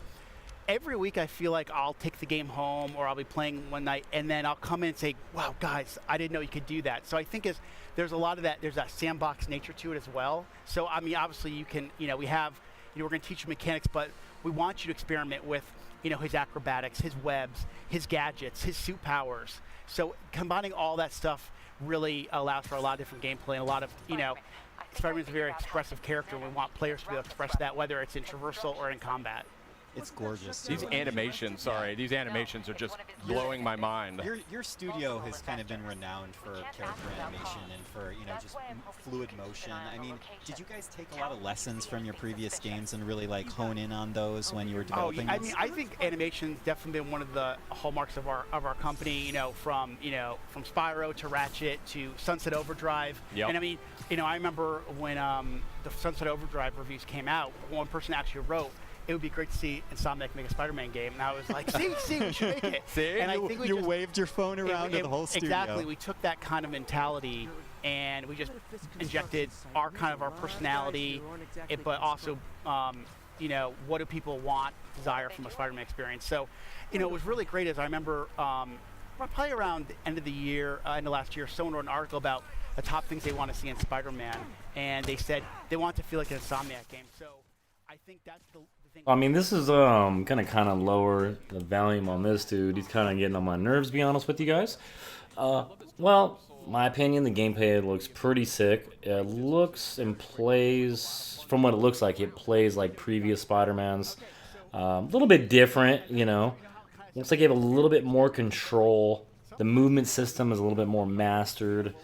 every week I feel like I'll take the game home or I'll be playing one night and then I'll come in and say, wow, guys, I didn't know you could do that. So I think there's a lot of that, there's that sandbox nature to it as well. So, I mean, obviously you can, you know, we're going to teach you mechanics, but we want you to experiment with, you know, his acrobatics, his webs, his gadgets, his suit powers. So combining all that stuff really allows for a lot of different gameplay and a lot of, you know, Spider-Man's a very expressive character, and we want players to be able to express that, whether it's in traversal or in combat. It's gorgeous. These animations, these animations are just blowing my mind. Your studio has kind of been renowned for character animation and for, you know, just fluid motion. I mean, did you guys take a lot of lessons from your previous games and really like hone in on those when you were developing I mean, I think animation's definitely been one of the hallmarks of our company, you know, from Spyro to Ratchet to Sunset Overdrive. Yep. And I mean, you know, I remember when the Sunset Overdrive reviews came out, one person actually wrote, it would be great to see Insomniac make a Spider-Man game. And I was like, see, we should make it. See? And I think you waved your phone around to the whole studio. Exactly. We took that kind of mentality and we just injected our personality, but also, you know, what do people want, desire from a Spider-Man experience. So, you know, it was really great as I remember probably around the end of the year, end of last year, someone wrote an article about the top things they want to see in Spider-Man. And they said they want to feel like an Insomniac game. So I think that's the thing. I mean, this is gonna kind of lower the volume on this dude. He's kind of getting on my nerves, to be honest with you guys. Well, my opinion, the gameplay looks pretty sick. It looks and plays, from what it looks like, it plays like previous Spider-Mans. A little bit different, you know. Looks like you have a little bit more control. The movement system is a little bit more mastered.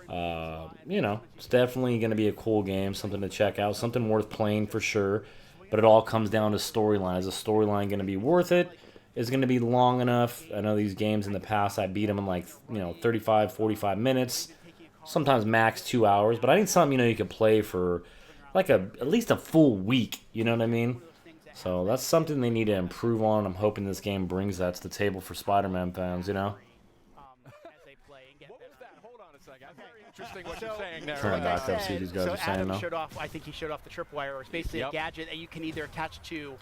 You know, it's definitely going to be a cool game, something to check out, something worth playing for sure. But it all comes down to storyline. Is the storyline going to be worth it? Is it going to be long enough? I know these games in the past, I beat them in like, you know, 35, 45 minutes, sometimes max 2 hours. But I need something, you know, you could play for like at least a full week. You know what I mean? So that's something they need to improve on. I'm hoping this game brings that to the table for Spider-Man fans, you know? a second. That's very interesting what you're saying there. Turn it back up, see what these guys so are saying Adam now. showed off, I think he showed off the tripwire, or it's basically a gadget that you can either attach to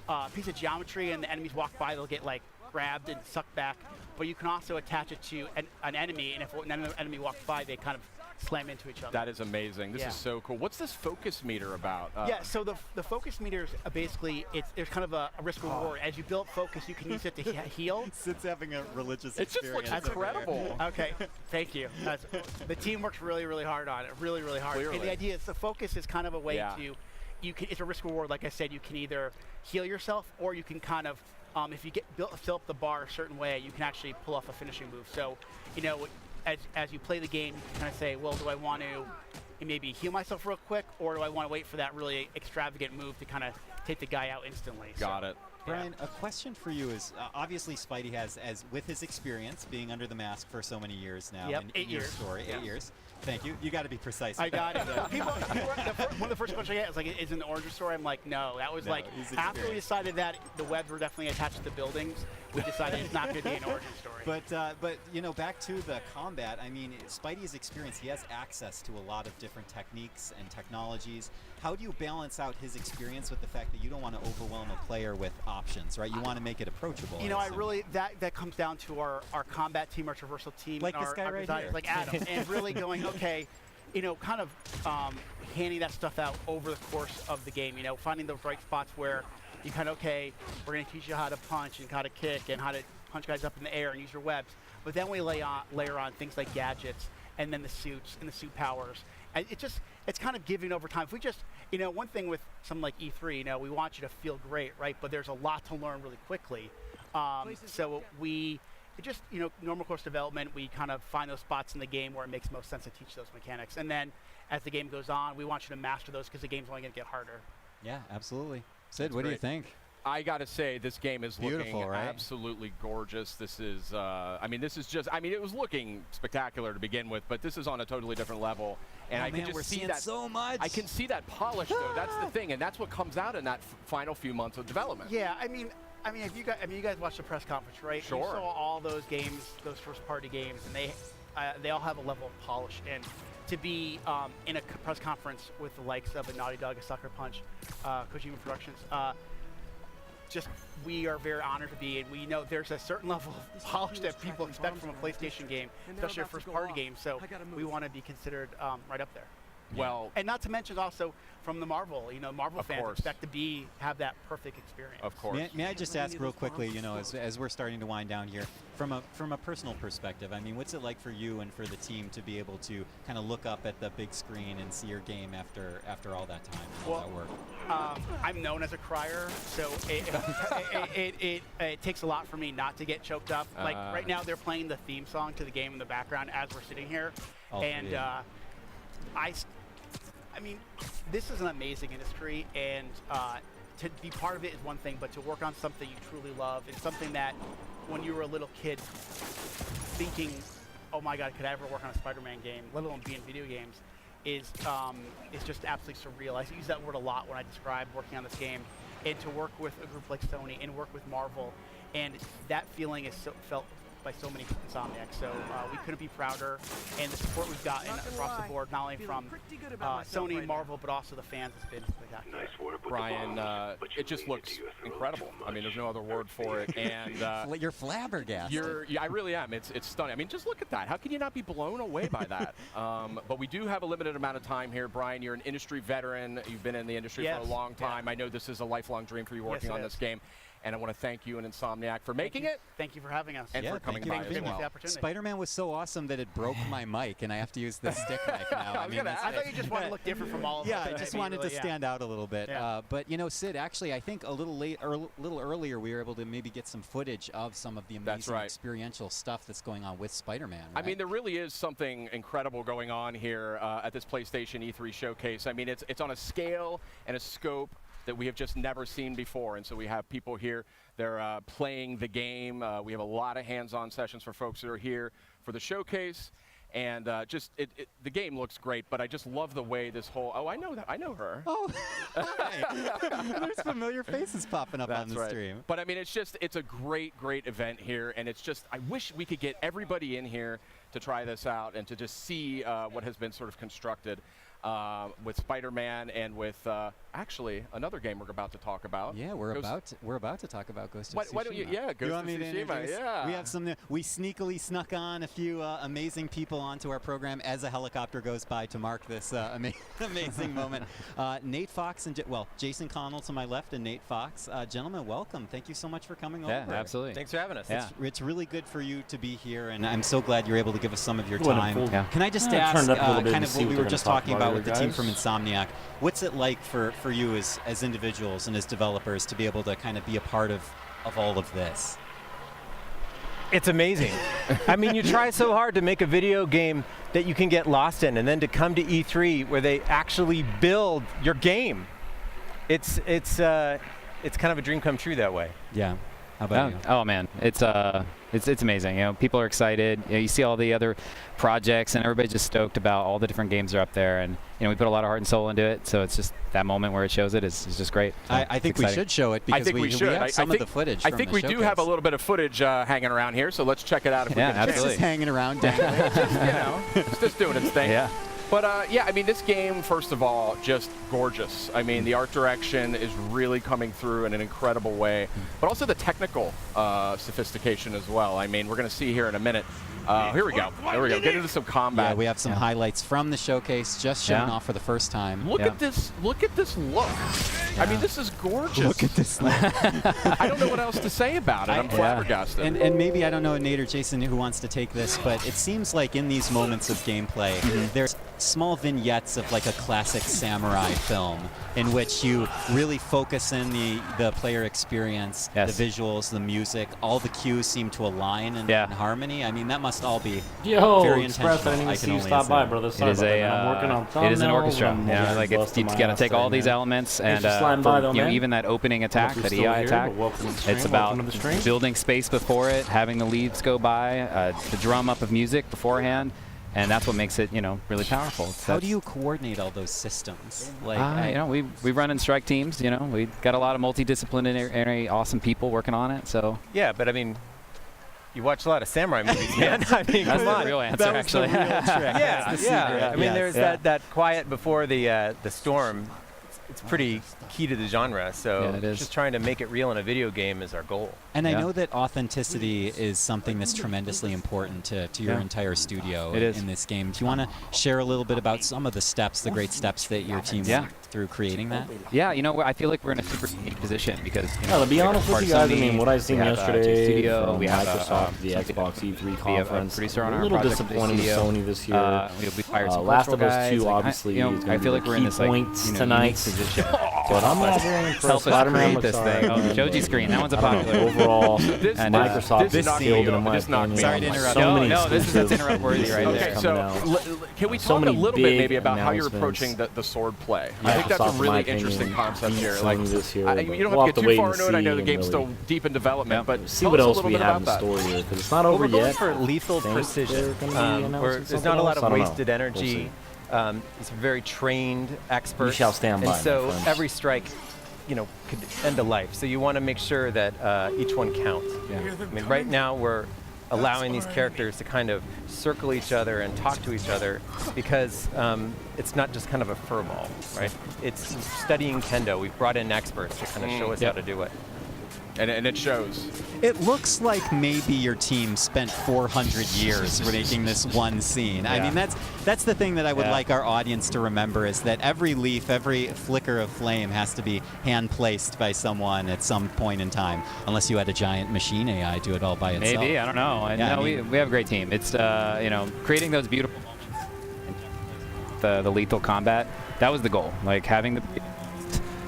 a piece of geometry and the enemies walk by, they'll get like grabbed and sucked back, but you can also attach it to an enemy, and if an enemy walks by, they kind of slam into each other. That is amazing. This is so cool. What's this focus meter about? Yeah, so the focus meters basically, there's kind of a risk reward. As you build focus, you can use it to heal. Sid's having a religious experience. It just looks incredible. Okay, thank you. The team works really, really hard on it. Really, really hard. Clearly. And the idea is the focus is kind of a way to, it's a risk reward. Like I said, you can either heal yourself, or you can kind of, if you fill up the bar a certain way, you can actually pull off a finishing move. So, you know, as you play the game, you can kind of say, well, do I want to maybe heal myself real quick, or do I want to wait for that really extravagant move to kind of take the guy out instantly? Got it. Brian, a question for you is, obviously Spidey has, with his experience being under the mask for so many years now, in 8 years. Story, 8 years. Thank you. You got to be precise. I got it. One of the first questions I get is like, is in the origin story? I'm like, no. That was like, after we decided that the webs were definitely attached to the buildings, we decided it's not going to be an origin story. But you know, back to the combat, I mean, Spidey's experience, he has access to a lot of different techniques and technologies. How do you balance out his experience with the fact that you don't want to overwhelm a player with options, right? You want to make it approachable. You know, I really, that comes down to our combat team, our traversal team, like and this guy our right designers, here. like Adam, and really going, okay, you know, kind of handing that stuff out over the course of the game, you know, finding those right spots where you kind of, okay, we're going to teach you how to punch and how to kick and how to punch guys up in the air and use your webs. But then we layer on things like gadgets and then the suits and the suit powers. And it's kind of giving over time. If we just, you know, one thing with something like E3, you know, we want you to feel great, right? But there's a lot to learn really quickly. So just, you know, normal course development, we kind of find those spots in the game where it makes most sense to teach those mechanics. And then as the game goes on, we want you to master those because the game's only going to get harder. Yeah, absolutely. Sid, what do you think? I got to say, this game is beautiful, looking right? absolutely gorgeous. This is, I mean, this is just, I mean, it was looking spectacular to begin with, but this is on a totally different level. And I can just see that so much. I can see that polish, though. That's the thing, and that's what comes out in that final few months of development. Yeah, I mean, if you guys watched the press conference, right? Sure. You saw all those games, those first-party games, and they all have a level of polish. And to be in a press conference with the likes of a Naughty Dog, a Sucker Punch, Kojima Productions, we are very honored to be, and we know there's a certain level of polish that people expect from a PlayStation game, especially a first-party game. So we want to be considered right up there. Well, and not to mention also from the Marvel, you know, Marvel fans expect to have that perfect experience. Of course. May I just ask real quickly, you know, as we're starting to wind down here, from a personal perspective, I mean, what's it like for you and for the team to be able to kind of look up at the big screen and see your game after all that time, all that work? I'm known as a crier, so it takes a lot for me not to get choked up. Like right now, they're playing the theme song to the game in the background as we're sitting here, and I mean, this is an amazing industry, and to be part of it is one thing, but to work on something you truly love and something that when you were a little kid thinking, oh my God, could I ever work on a Spider-Man game, let alone be in video games, is just absolutely surreal. I use that word a lot when I describe working on this game, and to work with a group like Sony and work with Marvel, and that feeling is felt by so many Insomniacs. So we couldn't be prouder, and the support we've gotten across the board, not only from Sony, Marvel, but also the fans, has been spectacular. Nice work with Brian, it just looks incredible. I mean, there's no other word for it. And you're flabbergasted. I really am. It's stunning. I mean, just look at that. How can you not be blown away by that? But we do have a limited amount of time here. Brian, you're an industry veteran. You've been in the industry for a long time. I know this is a lifelong dream for you working on this game. And I want to thank you and Insomniac for making it. Thank you for having us. And for coming by as well. Spider-Man was so awesome that it broke my mic, and I have to use the stick mic now. I thought you just wanted to look different from all of us. Yeah, I just wanted to stand out a little bit. But, you know, Sid, actually, I think a little earlier we were able to maybe get some footage of some of the amazing experiential stuff that's going on with Spider-Man. Right? I mean, there really is something incredible going on here at this PlayStation E3 showcase. I mean, it's on a scale and a scope that we have just never seen before. And so we have people here, they're playing the game. We have a lot of hands-on sessions for folks that are here for the showcase. And the game looks great, but I just love the way this whole. Oh, I know that. I know her. Oh, there's familiar faces popping up on the stream. But I mean, it's a great event here, and it's just, I wish we could get everybody in here to try this out and to just see what has been sort of constructed with Spider-Man and with actually another game we're about to talk about. Yeah, we're about to talk about Ghost of Tsushima. Why don't you? Yeah, Ghost of Tsushima. Yeah, we have some. We sneakily snuck on a few amazing people onto our program as a helicopter goes by to mark this amazing moment. Nate Fox and Jason Connell to my left and Nate Fox. Gentlemen, welcome. Thank you so much for coming over. Yeah, absolutely. Thanks for having us. Yeah. It's really good for you to be here, and I'm so glad you're able to give us some of your time. Can I just ask kind of what we were just talking about with the team from Insomniac? What's it like for you as individuals and as developers to be able to kind of be a part of all of this? It's amazing. I mean, you try so hard to make a video game that you can get lost in, and then to come to E3 where they actually build your game. It's kind of a dream come true that way. Yeah. How about you? Oh man, it's amazing. You know, people are excited. You see all the other projects, and everybody's just stoked about all the different games that are up there. And you know, we put a lot of heart and soul into it. So it's just that moment where it shows it is just great. So I think we should show it because we have some of the footage. I think we do have a little bit of footage hanging around here. So let's check it out if we can. Absolutely. Just hanging around. It's just doing its thing. Yeah. But yeah, I mean, this game, first of all, just gorgeous. I mean, the art direction is really coming through in an incredible way, but also the technical sophistication as well. I mean, we're going to see here in a minute. Here we go. There we go. Get into some combat. Yeah, we have some highlights from the showcase just shown off for the first time. Look at this. Look at this look. I mean, this is gorgeous. Look at this look. I don't know what else to say about it. I'm flabbergasted. And maybe, I don't know, Nate or Jason, who wants to take this, but it seems like in these moments of gameplay, there's small vignettes of like a classic samurai film in which you really focus in the player experience, the visuals, the music, all the cues seem to align in harmony. I mean, that must all be very intentional. I didn't see you stop by, brother. It is it is an orchestra. Yeah, like it's got to take all these elements and even that opening attack, that EI attack. It's about building space before it, having the leads go by, the drum up of music beforehand. And that's what makes it, really powerful. How do you coordinate all those systems? Like, we run in strike teams. We got a lot of multidisciplinary, awesome people working on it. So yeah, but I mean, you watch a lot of samurai movies, man. I mean, that's the real answer, actually. The real trick. I mean, there's that quiet before the storm. It's pretty key to the genre, so just trying to make it real in a video game is our goal. And I know that authenticity is something that's tremendously important to your entire studio in this game. Do you want to share a little bit about some of the steps, the great steps that your team went through creating that? Yeah, I feel like we're in a super unique position because, to be honest with you guys, I mean, what I've seen yesterday studio, from we have Microsoft, the Xbox E3 conference, producer on a our little project disappointed with Sony this year. We hired some Last of Us guys, 2, obviously, I feel like we're in this points tonight. But I'm not very impressed. Help us create this thing. Shoji screen, that one's a popular. Overall, Microsoft is killed in my opinion. Sorry to interrupt. No, this is interrupt worthy right there. Okay, so can we talk a little bit maybe about how you're approaching the sword play? I think that's a really interesting concept here. Like, you don't have to get too far into it. I know the game's still deep in development, but see what else we have in store here, because it's not over yet. We're going for lethal precision, where there's not a lot of wasted energy. It's very trained experts. You shall stand by. And so every strike, could end a life. So you want to make sure that each one counts. Yeah. I mean, right now we're allowing these characters to kind of circle each other and talk to each other because it's not just kind of a furball, right? It's studying kendo. We've brought in experts to kind of show us how to do it. And it shows. It looks like maybe your team spent 400 years making this one scene. I mean, that's the thing that I would like our audience to remember is that every leaf, every flicker of flame has to be hand-placed by someone at some point in time, unless you had a giant machine AI do it all by itself. Maybe, I don't know. We have a great team. It's, creating those beautiful moments, the lethal combat, that was the goal. Like having the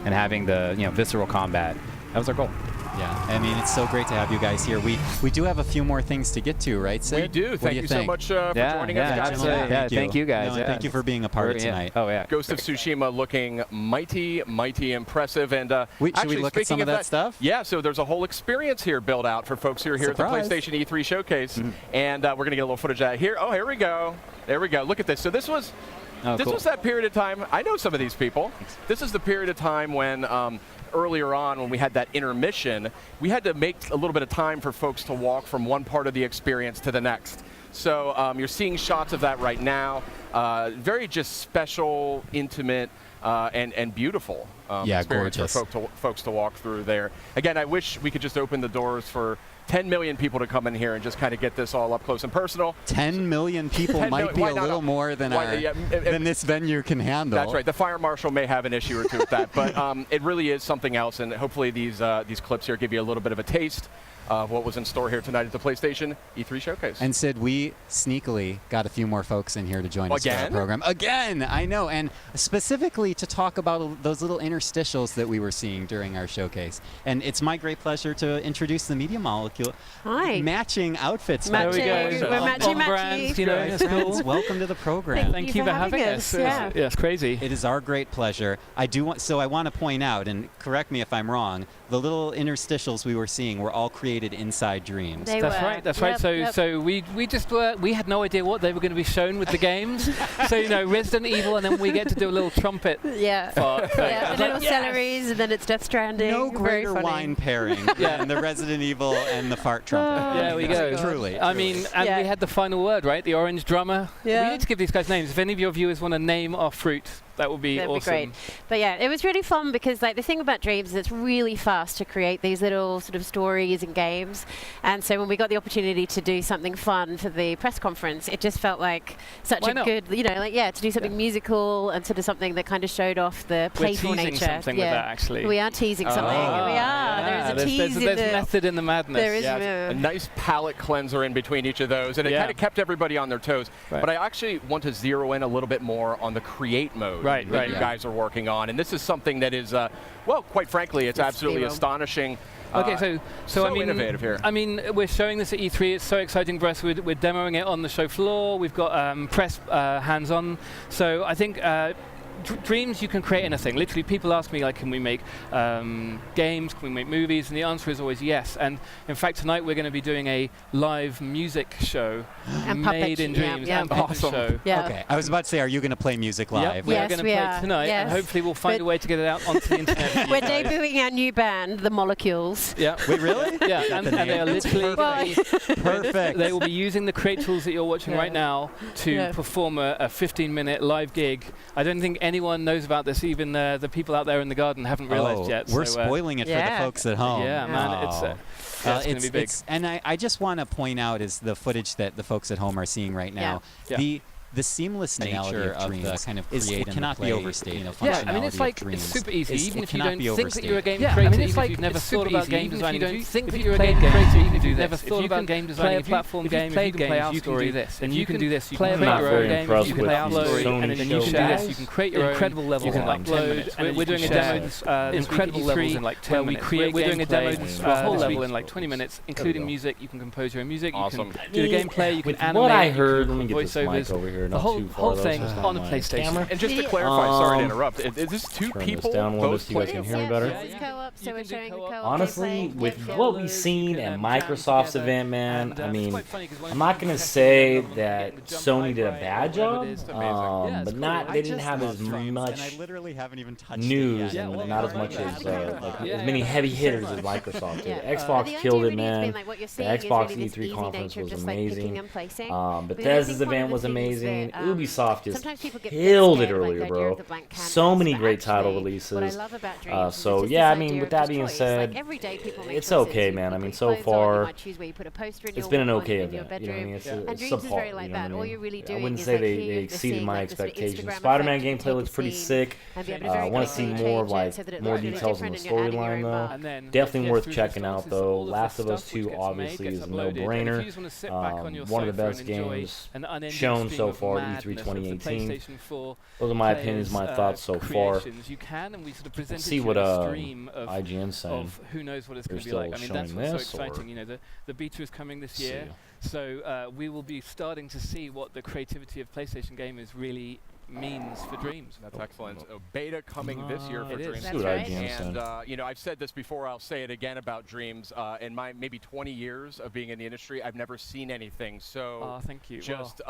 and having the, visceral combat. That was our goal. Yeah, I mean, it's so great to have you guys here. We do have a few more things to get to, right, Sid? We do. Thank you so much for joining us, guys. Thank you guys. No, thank you for being a part of tonight. Oh, yeah. Ghost of Tsushima looking mighty, mighty impressive. And should we look at some of that stuff? Yeah, so there's a whole experience here built out for folks who are here at the PlayStation E3 Showcase. And we're going to get a little footage out here. Oh, here we go. There we go. Look at this. So this was was that period of time. I know some of these people. This is the period of time when earlier on when we had that intermission, we had to make a little bit of time for folks to walk from one part of the experience to the next. So you're seeing shots of that right now. Very just special, intimate, and beautiful experience gorgeous. for folks to walk through there. Again, I wish we could just open the doors for 10 million people to come in here and just kind of get this all up close and personal. 10 million people 10 might be a little more than than this venue can handle. That's right. The fire marshal may have an issue or two with that, but it really is something else, and hopefully these clips here give you a little bit of a taste of what was in store here tonight at the PlayStation E3 Showcase. And Sid, we sneakily got a few more folks in here to join us for our program. Again, I know, and specifically to talk about those little interstitials that we were seeing during our showcase. And it's my great pleasure to introduce the Media Molecule. Hi. Matching outfits. Matching. There we go. We're matchy-matchy. You know, that's cool. Welcome to the program. Thank you for having us. Yeah, it's crazy. It is our great pleasure. I want to point out, and correct me if I'm wrong, the little interstitials we were seeing were all created inside Dreams. That's right. So we just we had no idea what they were going to be shown with the games. So Resident Evil, and then we get to do a little trumpet. The little celeries, and then it's Death Stranding. No greater wine pairing than the Resident Evil and the fart trumpet. There we go. Truly. I mean, and we had the final word, right? The orange drummer. Yeah. We need to give these guys names. If any of your viewers want to name our fruit, that would be awesome. That'd be great. But yeah, it was really fun because the thing about Dreams is it's really fast to create these little sort of stories and games. And so when we got the opportunity to do something fun for the press conference, it just felt like such a good, to do something musical and sort of something that kind of showed off the playful nature. We're teasing something with that, actually. We are teasing something. We are. There is a tease there's method in the madness. There is a nice palate cleanser in between each of those, and it kind of kept everybody on their toes. Right. But I actually want to zero in a little bit more on the create mode that you guys are working on, and this is something that is, quite frankly, it's absolutely astonishing. Okay, so I mean, innovative here. I mean, we're showing this at E3. It's so exciting for us. We're demoing it on the show floor. We've got press hands-on. So I think Dreams, you can create anything. Literally, people ask me, like, can we make games? Can we make movies? And the answer is always yes. And in fact, tonight we're going to be doing a live music show made in Dreams. And awesome. Show. Okay, I was about to say, are you going to play music live? We're going to play tonight, and hopefully we'll find a way to get it out onto the internet. We're debuting our new band, The Molecules. Yeah. Wait, really? Yeah, and they are literally perfect. They will be using the create tools that you're watching right now to perform a 15-minute live gig. I don't think anyone knows about this. Even the people out there in the garden haven't realized yet. We're spoiling it for the folks at home. Yeah, man, it's going to be big. And I just want to point out is the footage that the folks at home are seeing right now. The seamless nature of the kind of create and cannot be overstated. I mean, it's like it's super easy. Even if you don't think that you're a game creator, even if you've never thought about game design, if you don't think that you're a game creator, you can do this. Never thought about game design. If you platform game, if you can play our story, and you can do this. You can play your own game. You can play our story, and then you can do this. You can create your own incredible levels. You can upload. We're doing a demo. Incredible levels in like 10 minutes. We're doing a demo a whole level in like 20 minutes, including music. You can compose your own music. You can do the gameplay. You can animate. What I heard, let me get this mic over here. The whole thing on the PlayStation. Camera. And just to clarify, sorry to interrupt, is this two people both so you guys can hear me better? So we're showing the co-op. Honestly, with what we've seen at Microsoft's event, man, I mean, I'm not going to say that Sony did a bad job, but they didn't have as much news and not as much as as many heavy hitters as Microsoft did. Xbox killed it, man. The Xbox E3 conference was amazing. Bethesda's event was amazing. Ubisoft just killed it earlier, bro. So many great title releases. So yeah, I mean, with that being said, it's okay, man. I mean, so far, it's been an okay event. You know what I mean? It's subpar. You know what I mean? I wouldn't say they exceeded my expectations. Spider-Man gameplay looks pretty sick. I want to see more more details on the storyline, though. Definitely worth checking out, though. Last of Us 2 obviously is a no-brainer. One of the best games shown so far at E3 2018. Those are my opinions, my thoughts so far. Let's see what IGN's saying. Who knows what it's going to be like. I mean, that's what's so exciting. You know, the beta is coming this year, so we will be starting to see what the creativity of PlayStation gamers really means for Dreams. That's excellent. So beta coming this year for Dreams. That's right. And you know, I've said this before, I'll say it again about Dreams. In my maybe 20 years of being in the industry, I've never seen anything so thank you. just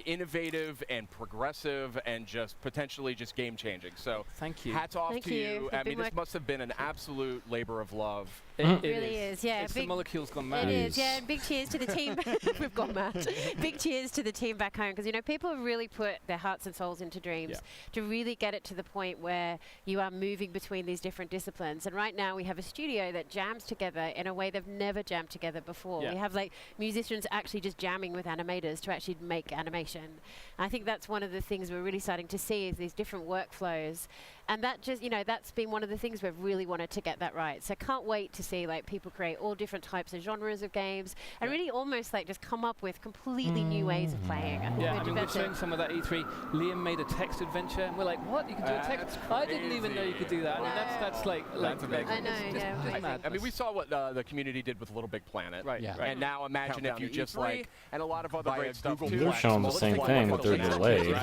innovative and progressive and just potentially just game-changing. So thank you. Hats off to you. I mean, this must have been an absolute labor of love. It really is, yeah. It's the molecule's gone mad. It is, yeah. And big cheers to the team. We've gone mad. Big cheers to the team back home, because you know people have really put their hearts and souls into Dreams to really get it to the point where you are moving between these different disciplines. And right now we have a studio that jams together in a way they've never jammed together before. We have like musicians actually just jamming with animators to actually make animation. And I think that's one of the things we're really starting to see is these different workflows. And that just, you know, that's been one of the things we've really wanted to get that right. So can't wait to see like people create all different types of genres of games and really almost like just come up with completely new ways of playing. I mean, we're showing some of that E3. Liam made a text adventure, and we're like, what? You can do a text? I didn't even know you could do that. I mean, that's like amazing. I know, I mean, we saw what the community did with Little Big Planet. Right. And now imagine if you just like, and a lot of other great stuff too. They're showing the same thing, but they're delayed.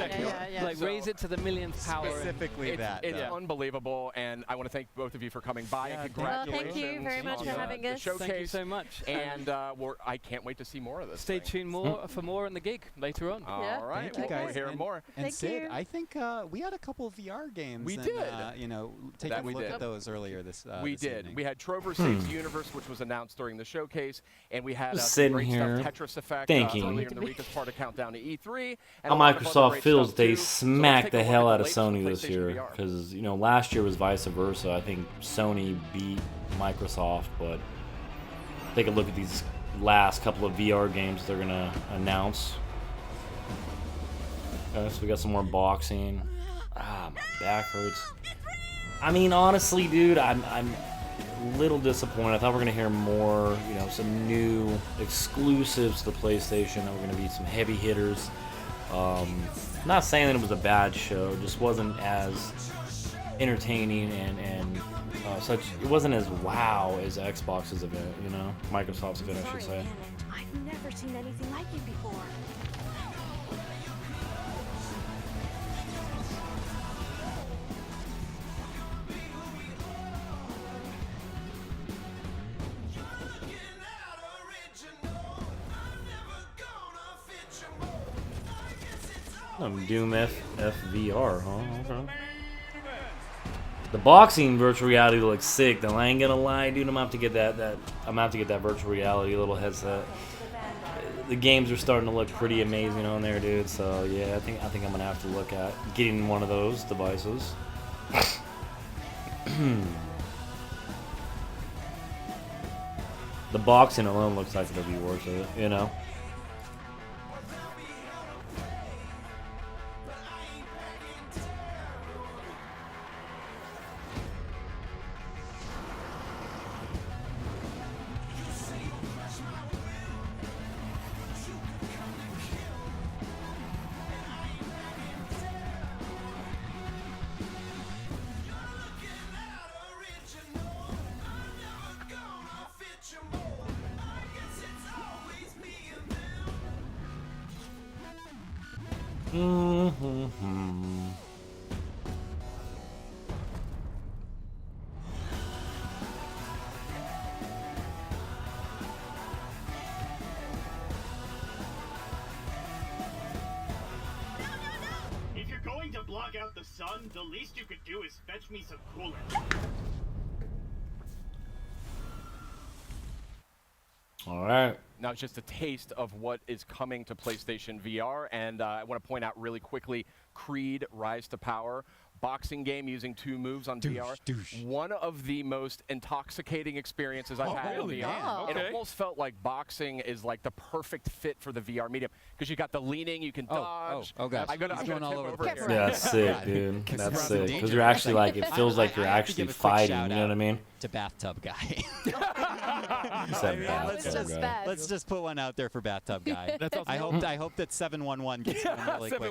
Like raise it to the millionth power. Specifically that. It's unbelievable. And I want to thank both of you for coming by. And congratulations. Thank you very much for having us. Showcase. Thank you so much. And I can't wait to see more of this. Stay tuned for more on the gig later on. All right. Thank you guys. We'll hear more. And Sid, I think we had a couple of VR games. We and, did. You know, taking a look at those earlier this We this did. evening. We had Trover Saves the Universe, which was announced during the showcase, and we had sitting great here stuff, Tetris Effect, thinking earlier in the week as part of Countdown to E3. How Microsoft feels they smacked the hell out of Sony this year, because you know last year was vice versa. I think Sony beat Microsoft, but take a look at these last couple of VR games they're gonna announce. Okay, so we got some more boxing. My back hurts. I mean, honestly, dude, I'm a little disappointed. I thought we were gonna hear more, you know, some new exclusives to the PlayStation. That we're gonna be some heavy hitters. Not saying that it was a bad show, just wasn't as entertaining and such. It wasn't as wow as Xbox's event, you know, Microsoft's event, I should say. I've never seen anything like you before. Doom FVR, huh? Okay. The boxing virtual reality looks sick though. I ain't gonna lie, dude. I'm gonna have to get that. I'm gonna have to get that virtual reality little headset. The games are starting to look pretty amazing on there, dude. So yeah, I think I'm gonna have to look at getting one of those devices. The boxing alone looks like it'll be worth it, you know. If you're going to block out the sun, the least you could do is fetch me some coolant. All right. Now it's just a taste of what is coming to PlayStation VR, and I want to point out really quickly, Creed Rise to Power, boxing game using 2 moves on VR. One of the most intoxicating experiences I've had in VR. It almost felt like boxing is like the perfect fit for the VR medium, because you got the leaning, you can dodge. Oh gosh. I'm going all over here. Yeah, that's sick, dude. That's sick. Because you're actually like, it feels like you're actually fighting, you know what I mean? To Bathtub Guy. Let's just put one out there for Bathtub Guy. I hope that 711 gets one really quickly.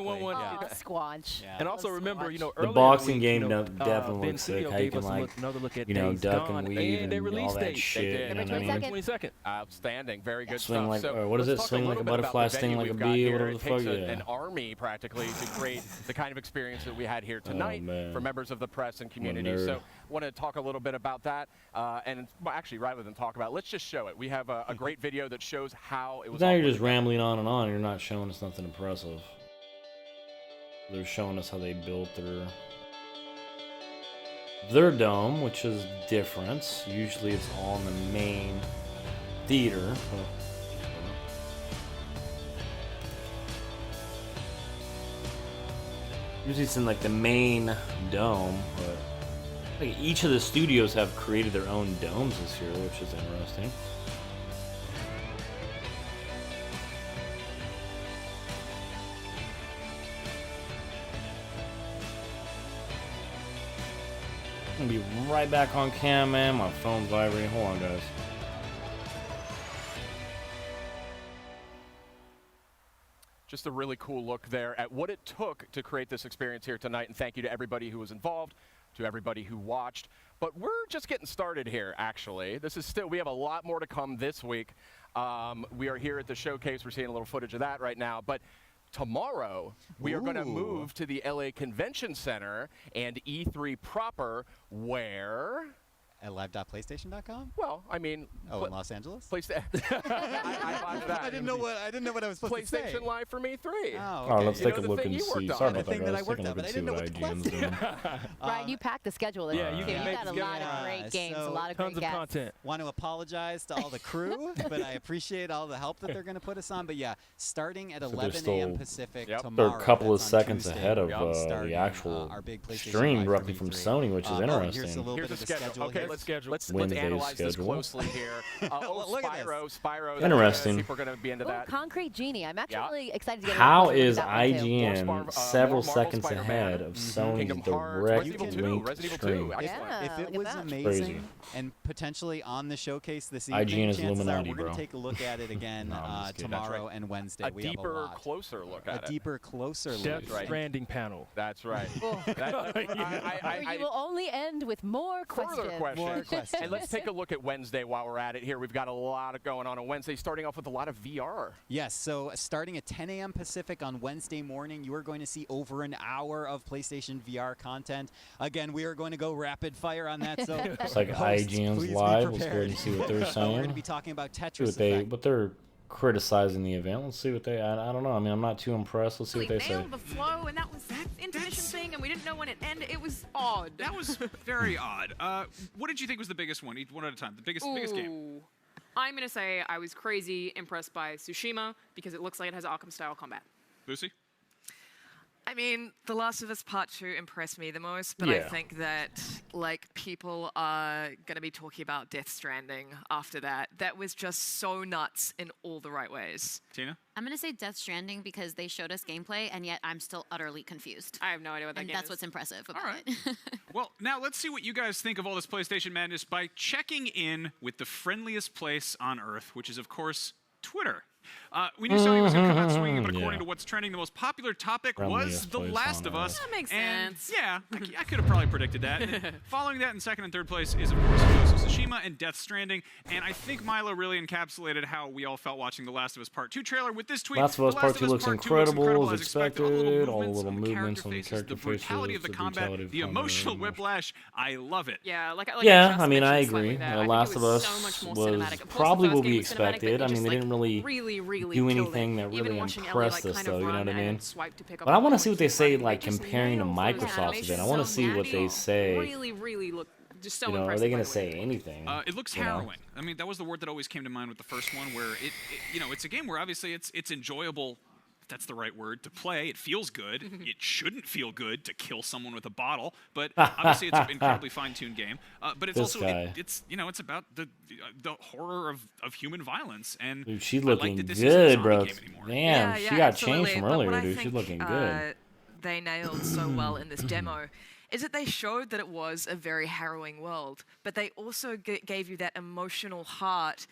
Squanch. Yeah. And also remember, you know, the earlier boxing game definitely looks sick. How you can like, duck and weave and all that shit. You know what I mean? 22nd. Outstanding. Very good Swing stuff. like, So or what is it? Swing like a butterfly, sting like a bee, whatever the fuck. An army practically to create the kind of experience that we had here tonight for members of the press and community. So want to talk a little bit about that, and actually, rather than talk about it, let's just show it. We have a great video that shows how it was. Now you're just rambling on and on. You're not showing us nothing impressive. They're showing us how they built their dome, which is different. Usually it's all in the main theater. Usually it's in like the main dome, but like each of the studios have created their own domes this year, which is interesting. I'm gonna be right back on cam, man. My phone's vibrating. Hold on, guys. Just a really cool look there at what it took to create this experience here tonight, and thank you to everybody who was involved, to everybody who watched. But we're just getting started here, actually. This is still, we have a lot more to come this week. We are here at the showcase. We're seeing a little footage of that right now. But tomorrow, we are going to move to the LA Convention Center and E3 proper, where... At live.playstation.com? Well, I mean... Oh, in Los Angeles? I didn't know what I was supposed to say. PlayStation Live from E3. Oh, okay. Let's take a look and see. Sorry about that, guys. Let's take a look and see what IGN's doing. Ryan, you packed the schedule. Yeah, you got a lot of great games, a lot of great tons of content. Want to apologize to all the crew, but I appreciate all the help that they're going to put us on. But yeah, starting at 11 a.m. Pacific tomorrow. They're a couple of seconds ahead of the actual stream directly from Sony, which is interesting. Here's a little bit of the schedule. Okay, let's analyze this closely here. Spyro. Interesting. See if we're going to be into that. Concrete Genie. I'm actually excited to get How is IGN several seconds ahead of Sony's direct link stream? If it was amazing and potentially on the showcase this evening, IGN is Illuminati, we're going to take a look at it again tomorrow and Wednesday. A deeper, closer look at it. A deeper, closer look. Death Stranding panel. That's right. You will only end with more questions. More questions. And let's take a look at Wednesday while we're at it here. We've got a lot going on Wednesday, starting off with a lot of VR. Yes, so starting at 10 a.m. Pacific on Wednesday morning, you are going to see over an hour of PlayStation VR content. Again, we are going to go rapid fire on that. So it's like IGN's live. Let's go ahead and see what they're saying. We're going to be talking about Tetris what they're criticizing the event. Let's see what they. I don't know. I mean, I'm not too impressed. Let's see what they say. The flow, and that was that intermission thing, and we didn't know when it ended. It was odd. That was very odd. What did you think was the biggest one? One at a time. The biggest game. I'm gonna say I was crazy impressed by Tsushima because it looks like it has Arkham-style combat. Lucy? I mean, The Last of Us Part 2 impressed me the most, but I think that, like, people are going to be talking about Death Stranding after that. That was just so nuts in all the right ways. Tina? I'm going to say Death Stranding because they showed us gameplay, and yet I'm still utterly confused. I have no idea what that game is. And that's what's impressive about it. Well, now let's see what you guys think of all this PlayStation madness by checking in with the friendliest place on Earth, which is, of course, Twitter. We knew Sony was going to come out swinging, but according to what's trending, the most popular topic was The Last of Us. That makes sense. Yeah, I could have probably predicted that. Following that in second and third place is, of course, Ghost of Tsushima and Death Stranding. And I think Milo really encapsulated how we all felt watching The Last of Us Part 2 trailer with this tweet. Last of Us Part 2 looks incredible, as expected. All the little movements on the character faces, the brutality of the combat, the emotional whiplash. I love it. Yeah, I mean, I agree. Last of Us was probably what we expected. I mean, they didn't really do anything that really impressed us, though, you know what I mean? But I want to see what they say, like, comparing to Microsoft's event. I want to see what they say. Really look just so are they going to say anything? It looks harrowing. I mean, that was the word that always came to mind with the first one, where it's a game where obviously it's enjoyable. That's the right word, to play. It feels good. It shouldn't feel good to kill someone with a bottle, but obviously it's an incredibly fine-tuned game. But it's also it's about the horror of human violence. And dude, she's looking good, bro. Man, she got changed from earlier, dude. She's looking good. They nailed so well in this demo is that they showed that it was a very harrowing world, but they also gave you that emotional heart,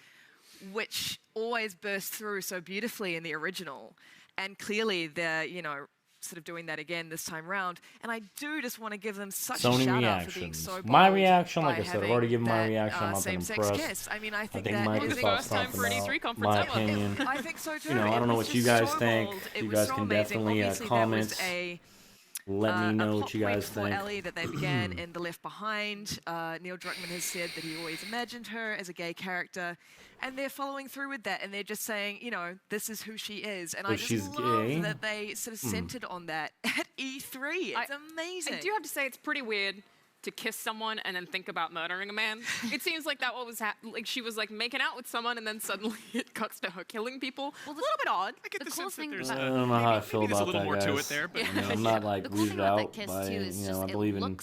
which always burst through so beautifully in the original. And clearly, they're, sort of doing that again this time round. And I do just want to give them such Sony a shout out for being reactions. so bold. My reaction, like by I said, I've already given my having reaction. I'm that, not that same-sex impressed. kiss. I mean, I I think think that is Microsoft's a talking about my opinion. I think so too. You know, I don't know what you guys think. You guys can definitely comment. Let me know what you guys think. Ellie that they began in The Left Behind. Neil Druckmann has said that he always imagined her as a gay character, and they're following through with that, and they're just saying, you know, this is who she is. And I just love that they sort of centered on that at E3. It's amazing. I do have to say, it's pretty weird to kiss someone and then think about murdering a man. It seems like that what was like she was like making out with someone and then suddenly it cuts to her killing people. Well, a little bit odd. I get the sense that there's I don't know how I feel about that, more guys. to it there, but I'm not like weirded out by, you know, I believe in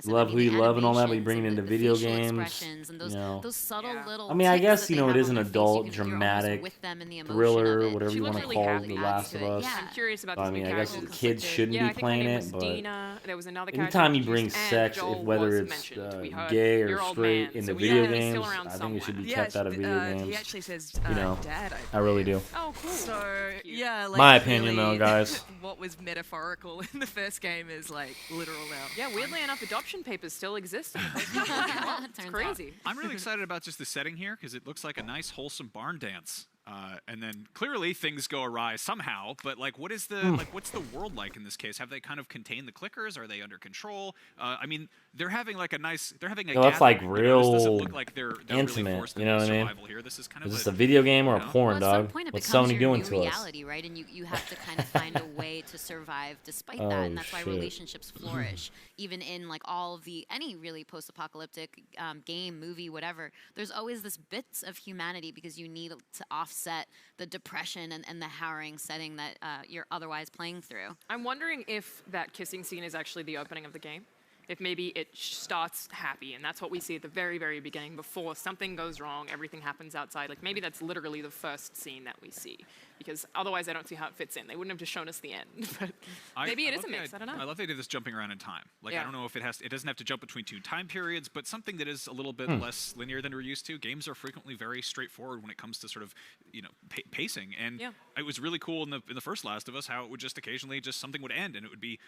love who you the love and all that, but you animations bring it and into the video facial games. expressions and those- You know, those subtle little I mean, I tics guess that you they know it have is on an their face, adult, you're almost dramatic with them in the emotion thriller, of it. whatever you want to call The Last of Us. I'm curious about So, I this mean, new I guess character. kids shouldn't be playing it, but Dina. There was another character anytime you introduced, bring and sex, Joel whether was it's mentioned. We heard gay or your old straight man, in so the we video know he's still games, around I think it should be Yeah, kept out of video games. he actually says you know, dad, I really do. Oh, cool. So, yeah, like My opinion, really, though, guys. what was metaphorical in the first game is like literal now. Yeah, weirdly enough, adoption papers still exist. In the it's crazy. I'm really excited about just the setting here because it looks like a nice, wholesome barn dance. And then clearly things go awry somehow. But like, what is the what's the world like in this case? Have they kind of contained the clickers? Are they under control? I mean, they're having like a nice. They're having a. No, that's like gathering, real this doesn't look like they're intimate. really forced You know what I mean? here. This is kind Is of this a video game or a porn, Well, at some dog? point it What's becomes Sony your doing new to us? reality, right? And you have to kind of find a way to survive despite that, and that's why shit. relationships flourish. Even in like all of any really post-apocalyptic game, movie, whatever, there's always this bits of humanity because you need to offset the depression and the harrowing setting that you're otherwise playing through. I'm wondering if that kissing scene is actually the opening of the game. If maybe it starts happy, and that's what we see at the very, very beginning before something goes wrong, everything happens outside. Like maybe that's literally the first scene that we see, because otherwise I don't see how it fits in. They wouldn't have just shown us the end. But maybe it is a mix. I don't know. I love they did this jumping around in time. Like I don't know if it doesn't have to jump between two time periods, but something that is a little bit less linear than we're used to. Games are frequently very straightforward when it comes to sort of pacing, and it was really cool in the first Last of Us how it would just occasionally something would end and it would be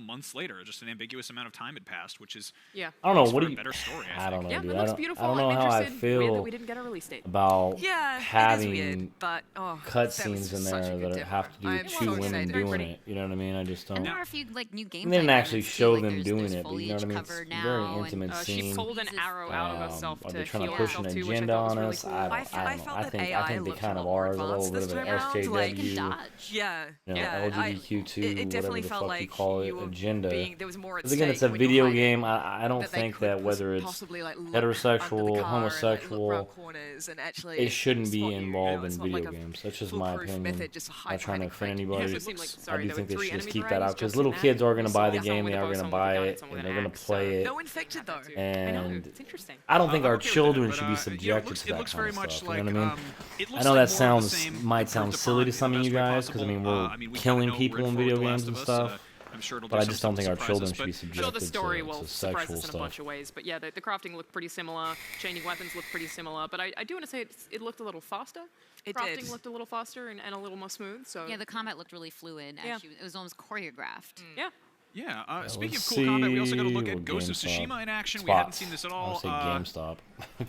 months later, just an ambiguous amount of time had passed, which is I don't know. What do you? better story, I don't know, yeah, dude. it looks beautiful. I don't know I'm how I interested. Weird that feel we didn't get a release date. about having weird, but, cutscenes in there that have to do with two women doing it. You know what I mean? I just don't. And there are a few like new gameplay. They didn't actually elements, show too, them like, doing there's it, but you know what I mean? It's covered a now, very intimate She scene. pulled an arrow out of herself Are to they trying heal to push herself an too, which I agenda thought was on really us? cool. I don't know. I think they kind of are. There's a little bit of an SJW. Yeah. LGBTQ2, it whatever definitely the felt fuck like you call it, you were agenda. there was more at Because again, it's a stake when you're video hiding. game. I don't think that whether it's possibly, like, look heterosexual, under the car and, like, look homosexual, around corners and actually it shouldn't be spot you, involved it's in not video like a games. That's just my foolproof opinion. method just to I'm hide not trying to behind a offend crate. anybody. It seemed like, I sorry, do there think were they three should just enemy keep that varieties out because just little in kids that. are going to buy the Yeah, game, someone they with are a bow, going to someone buy with a gun, it, someone and with they're an going to axe, play it. No infected though. And interesting. I don't think our I'm okay with it, children but, should be subjected it to that looks kind very of much stuff. like, You know what I mean? it I looks know like that more of the sounds same might sound improved silly to upon some in of the you best way guys because I mean possible. we're I mean, we killing kinda know people we're in in video for The games Last and of Us, stuff. I'm sure it'll But do I just don't think our surprise children us, should be but I'm sure subjected the story to will surprise sexual us in a stuff. bunch of ways, but yeah, the crafting looked pretty similar. Chaining weapons looked pretty similar, but I do want to say it looked a little faster. It crafting did. looked a little faster and a little more smooth. So Yeah, the combat looked really fluid. Yeah. It was almost choreographed. Yeah. Yeah, speaking of let's cool combat, we also got to see look at what Ghost of GameStop Tsushima in action. We spots. hadn't seen this at all. I'll say GameStop.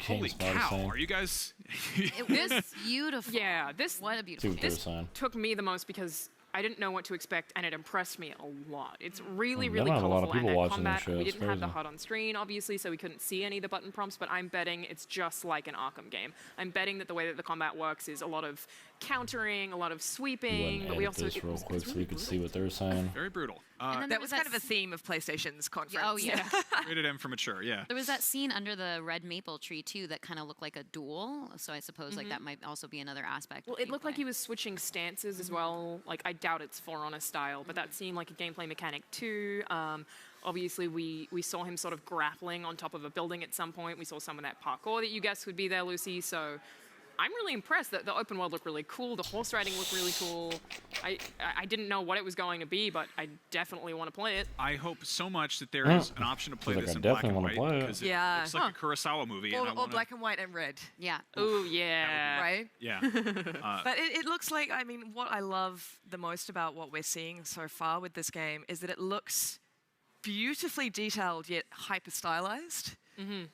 Holy GameSpot is cow, saying. are you guys... It was beautiful. Yeah, this What a beautiful Super game. sign. took me the most because I didn't know what to expect, and it impressed me a lot. It's really, They really don't have a lot of colorful, and people that watching this combat, shit, we it's didn't have the crazy. HUD on screen, obviously, so we couldn't see any of the button prompts, but I'm betting it's just like an Arkham game. I'm betting that the way that the combat works is a lot of countering, a lot of You sweeping, wouldn't but we edit also... this real quick so you could see what they're saying. Very brutal. And then That was kind of a theme of PlayStation's conference. Oh yeah. Rated M for mature, yeah. There was that scene under the red maple tree too that kind of looked like a duel. So I suppose like that might also be another aspect. Well, it looked like he was switching stances as well. Like, I doubt it's For Honor style, but that seemed like a gameplay mechanic too. Obviously, we saw him sort of grappling on top of a building at some point. We saw some of that parkour that you guessed would be there, Lucy. So I'm really impressed that the open world looked really cool. The horse riding looked really cool. I didn't know what it was going to be, but I definitely want to play it. I hope so much that there is an option to play this in black and white, because it looks like a Kurosawa movie. Or black and white and red. Yeah. Oh, yeah. Right? Yeah. But it looks like, I mean, what I love the most about what we're seeing so far with this game is that it looks beautifully detailed yet hyper stylized. Mm-hmm.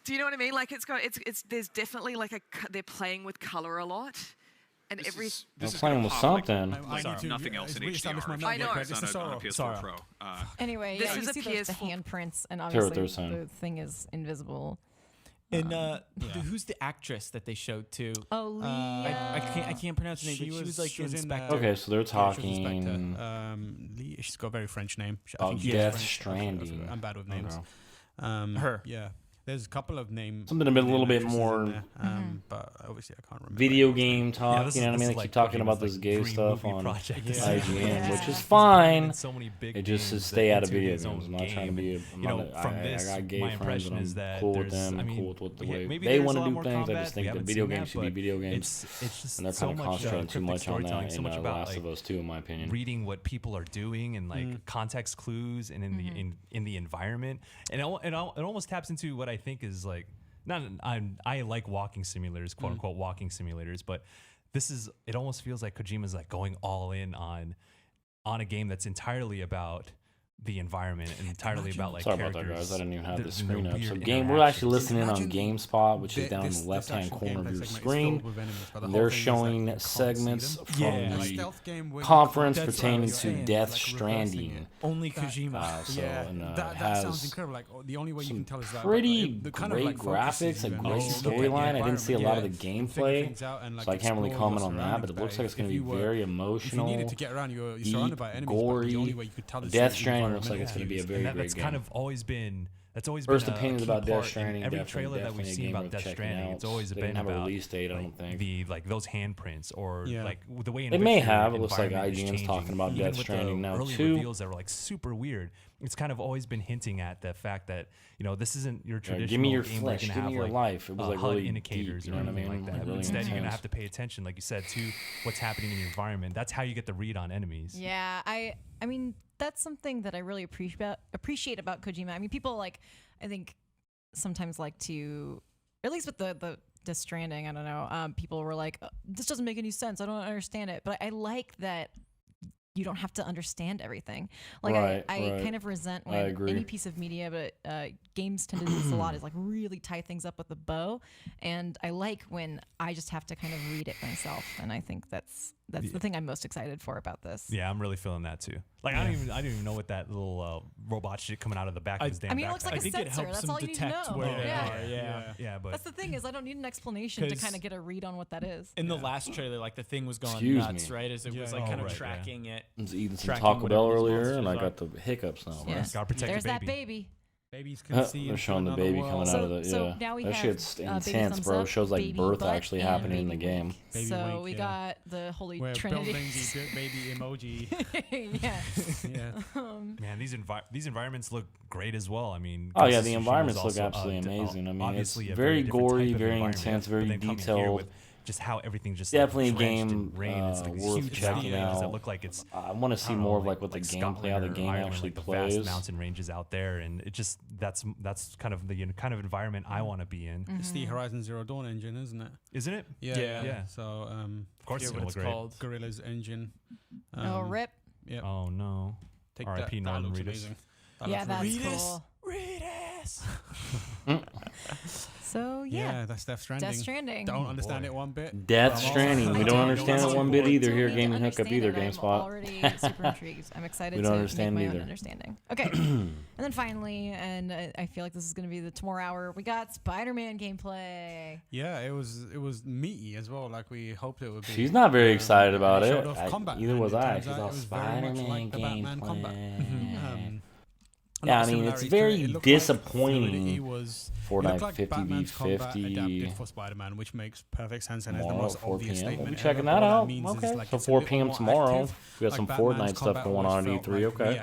Do you know what I mean? Like there's definitely like they're playing with color a lot, and They're playing with something. Like nothing else in HDR. I know. It's on a PS4 Pro. Anyway, this yeah, is you a see PS4. the handprints, and Hear what obviously they're saying. the thing is invisible. And who's the actress that they showed too? Oh, I can't pronounce her name. She was like the inspector. Okay, so they're talking. She's got a very French name. Death Stranding. I'm bad with names. Her. Yeah. There's a couple of names. Something a little bit more. But obviously I can't remember. Video game talk, you know what I mean? They keep talking about this gay stuff on IGN, which is fine. It just says stay out of video games. I'm not trying to be. I got gay friends and I'm cool with them and cool with the way they want to do things. I just think that video games should be video games. And they're kind of concentrating too much on that in Last of Us 2, in my opinion. Reading what people are doing and like context clues and in the environment, and it almost taps into what I think is like. I like walking simulators, quote unquote walking simulators, but it almost feels like Kojima's like going all in on a game that's entirely about the environment and entirely about like sorry characters. About that, guys. I didn't even have the screen up. So we're actually listening on GameSpot, which is down in the left-hand corner of your screen. And they're showing segments from the conference pertaining to Death Stranding. Only Kojima. That sounds incredible. Like the only way you can tell is that pretty great graphics, a great storyline. I didn't see a lot of the gameplay, so I can't really comment on that. But it looks like it's going to be very emotional, deep, gory. Death Stranding looks like it's going to be a very great game. Kind of always been. That's always First been opinions about Death Stranding. Every trailer that we've seen about Death Stranding, it's always been about a release date. I don't think those handprints or like the way it may have. It looks like IGN's talking about Death Stranding now early too. Reveals that were like super weird. It's kind of always been hinting at the fact that this isn't your traditional give me your game flesh, where you're give gonna me your have life. It was like really indicators deep, you know what I mean? like that. Really Instead, you're gonna have to pay attention, like you said, to what's happening in the environment. That's how you get the read on enemies. Yeah, I mean that's something that I really appreciate about Kojima. I mean, people I think sometimes like to, or at least with the Death Stranding, I don't know, people were like, this doesn't make any sense, I don't understand it, but I like that you don't have to understand everything. Like I kind of resent when any piece of media, but games tend to do this a lot, is like really tie things up with a bow, and I like when I just have to kind of read it myself, and I think that's the thing I'm most excited for about this. Yeah, I'm really feeling that too. Like I don't even know what that little robot shit coming out of the back of his damn backpack. I mean, it looks like a sensor. That's all you need to know. Where they are. Yeah, but that's the thing, is I don't need an explanation to kind of get a read on what that is. In the last trailer, like the thing was going nuts, right? As it was like kind of tracking it. I was eating some Taco Bell earlier, and I got the hiccups now. Yes. Gotta protect There's your baby. that baby. Babies conceived. They're showing the baby coming out of the So now we that have shit's intense, bro. It shows like birth actually happening in the game. So we got the Holy Trinity. Building the baby emoji. Yeah. Man, these environments look great as well. I mean, oh yeah, the environments look absolutely amazing. I mean, it's very gory, very intense, very detailed. Just how everything just definitely a game worth checking out. That look like it's. I want to see more of like what the gameplay, how the game actually plays. The vast mountain ranges out there, and it just that's kind of the kind of environment I want to be in. It's the Horizon Zero Dawn engine, isn't it? Isn't it? Yeah. So of course it's called. Gorilla's engine. Oh rip. Yeah. Oh no. Take R.I.P. Norman Reedus. Yeah, that's cool. Reedus. So yeah, that's Death Stranding. Death Stranding. Don't understand it one bit. Death Stranding. We don't understand it one bit either here. GamingHookup either. GameSpot. I'm already super intrigued. I'm excited to make my own understanding. Okay, and then finally, and I feel like this is going to be the tomorrow hour. We got Spider-Man gameplay. Yeah, it was meaty as well, like we hoped it would be. She's not very excited about it. Neither was I. She's all Spider-Man gameplay. Yeah, I mean, it's very disappointing. Fortnite like 50v50 for Spider-Man, which makes perfect sense and is the tomorrow most at 4 obvious p.m. statement. We'll be checking that out. Okay, so 4 p.m. tomorrow. We got some Fortnite stuff going on at E3. Okay,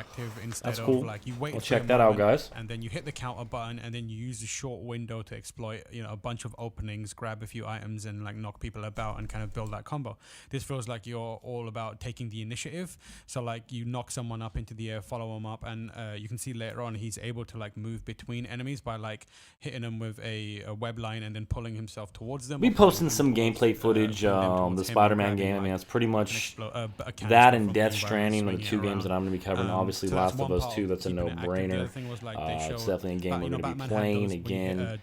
that's cool. We'll check that out, guys. And then you hit the counter button, and then you use the short window to exploit, a bunch of openings, grab a few items, and like knock people about and kind of build that combo. This feels like you're all about taking the initiative. So like you knock someone up into the air, follow them up, and you can see later on he's able to like move between enemies by like hitting them with a web line and then pulling himself towards them. We posting some gameplay footage, the Spider-Man game. I mean, that's pretty much that and Death Stranding are the two games that I'm going to be covering. Obviously, Last of Us 2, that's a no-brainer. It's definitely a game we're going to be playing again.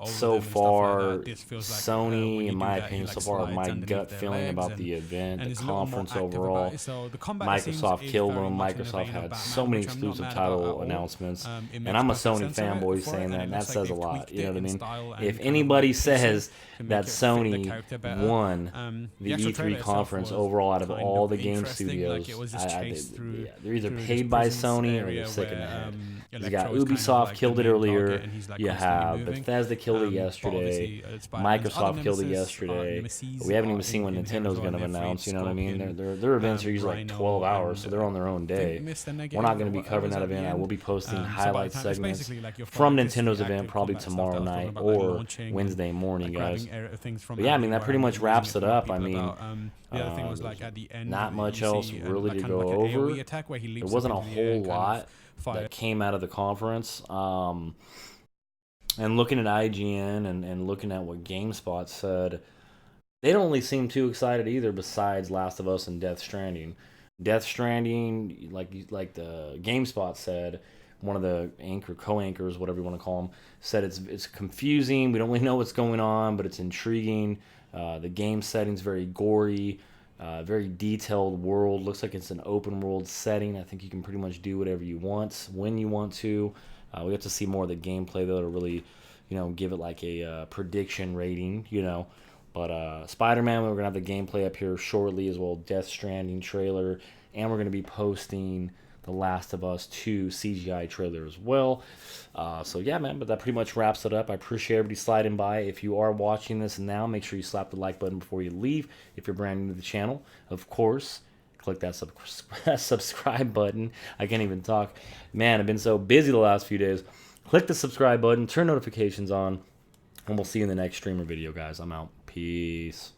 So far, Sony, in my opinion, so far, my gut feeling about the event, the conference overall, Microsoft killed them. Microsoft had so many exclusive title announcements, and I'm a Sony fanboy saying that, and that says a lot. You know what I mean? If anybody says that Sony won the E3 conference overall out of all the game studios, they're either paid by Sony or they're sick in the head. You got Ubisoft killed it earlier. You have Bethesda killed it yesterday. Microsoft killed it yesterday. We haven't even seen what Nintendo's going to announce. You know what I mean? Their events are usually like 12 hours, so they're on their own day. We're not going to be covering that event. I will be posting highlight segments from Nintendo's event probably tomorrow night or Wednesday morning, guys. But yeah, I mean, that pretty much wraps it up. I mean, not much else really to go over. There wasn't a whole lot that came out of the conference. And looking at IGN and looking at what GameSpot said, they don't really seem too excited either, besides Last of Us and Death Stranding. Death Stranding, like the GameSpot said, one of the co-anchors, whatever you want to call them, said it's confusing. We don't really know what's going on, but it's intriguing. The game setting's very gory, very detailed world. Looks like it's an open world setting. I think you can pretty much do whatever you want when you want to. We get to see more of the gameplay though to really, give it like a prediction rating, But Spider-Man, we're gonna have the gameplay up here shortly as well. Death Stranding trailer, and we're gonna be posting the Last of Us 2 CGI trailer as well. So yeah, man, but that pretty much wraps it up. I appreciate everybody sliding by. If you are watching this now, make sure you slap the like button before you leave. If you're brand new to the channel, of course, click that subscribe button. I can't even talk. Man, I've been so busy the last few days. Click the subscribe button, turn notifications on, and we'll see you in the next streamer video, guys. I'm out. Peace.